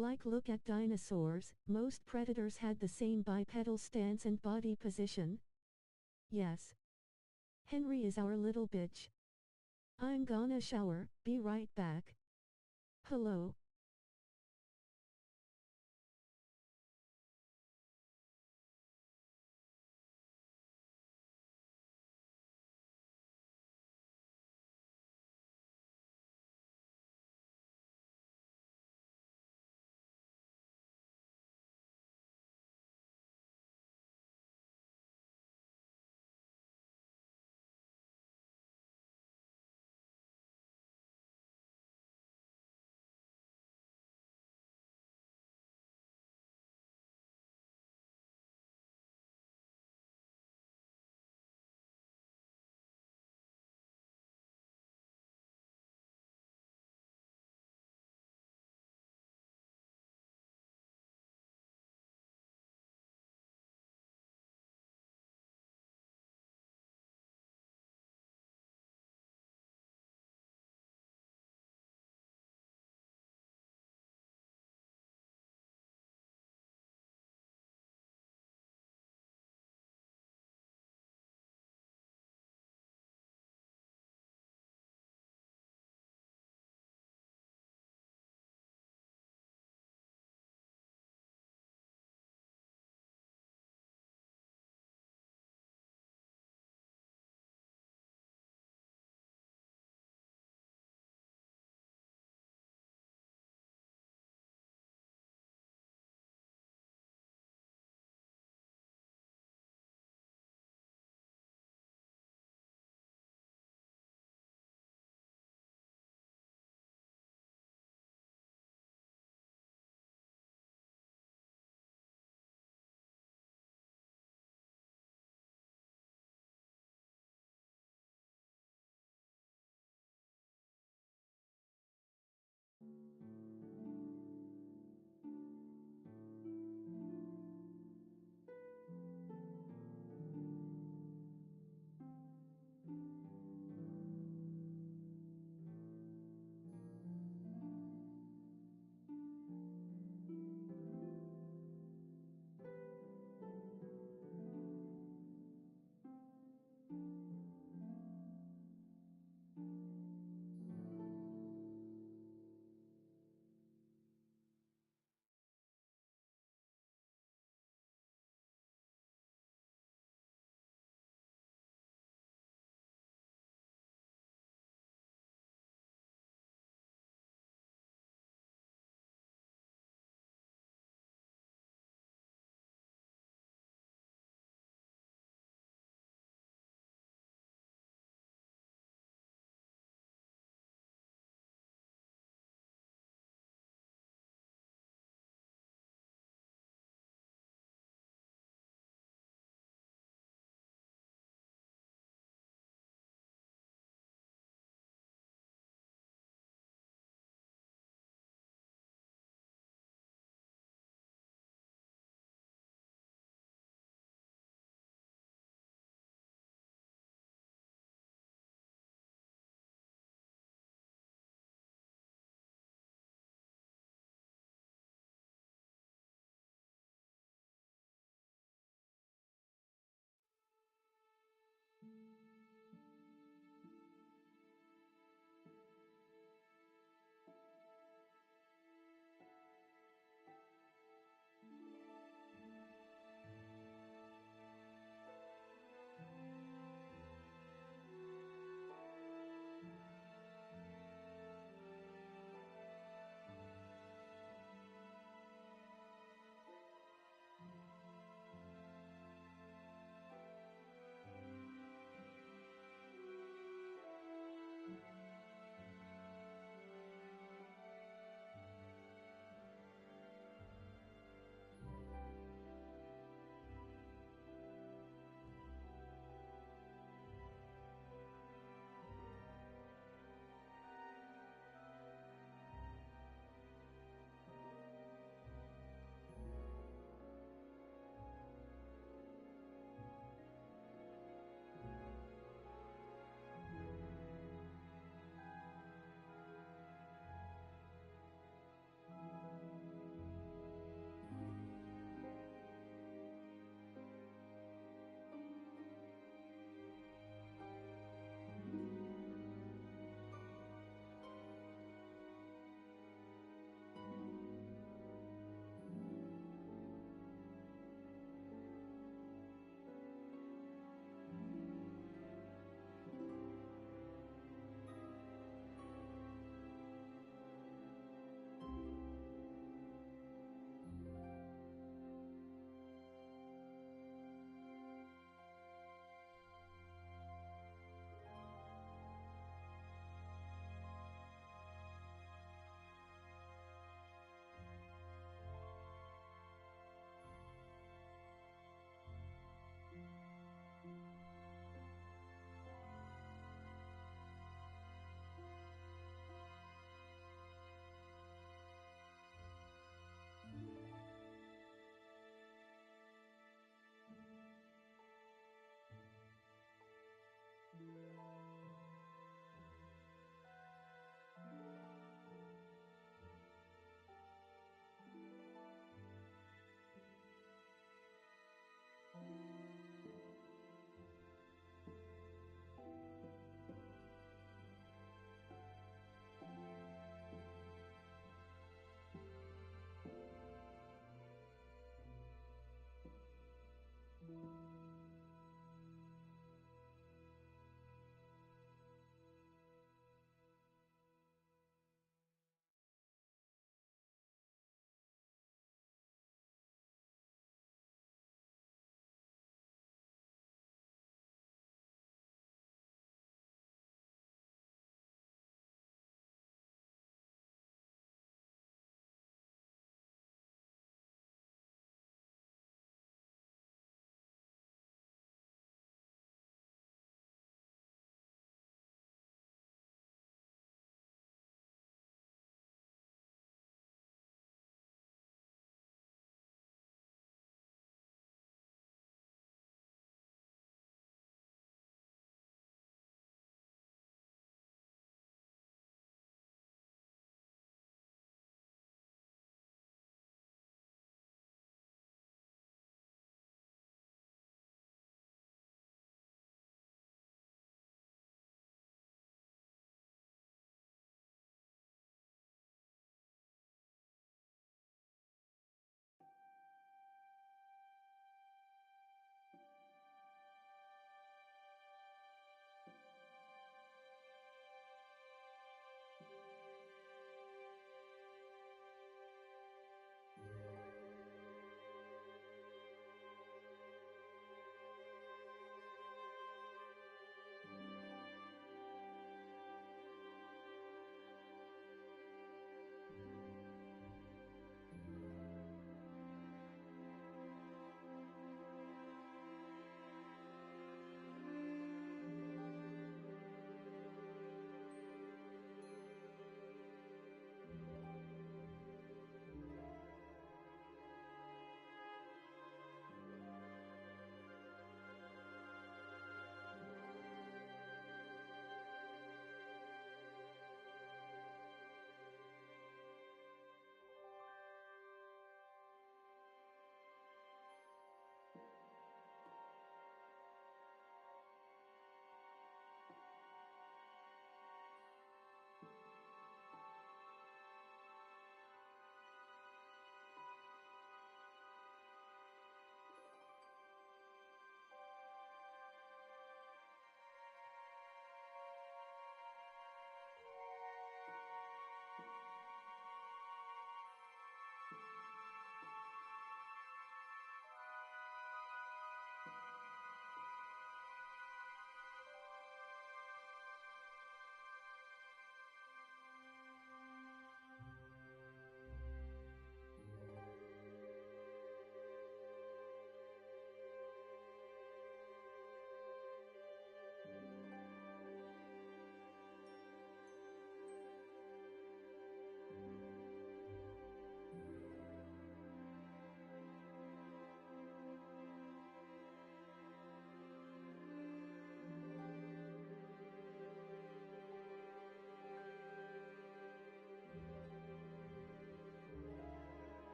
Like look at dinosaurs, most predators had the same bipedal stance and body position. Yes. Henry is our little bitch. I'm gonna shower, be right back. Hello.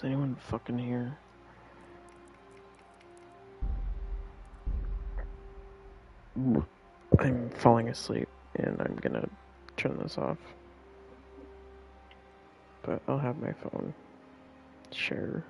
anyone fucking here? Ooh, I'm falling asleep and I'm gonna turn this off. But I'll have my phone. Sure.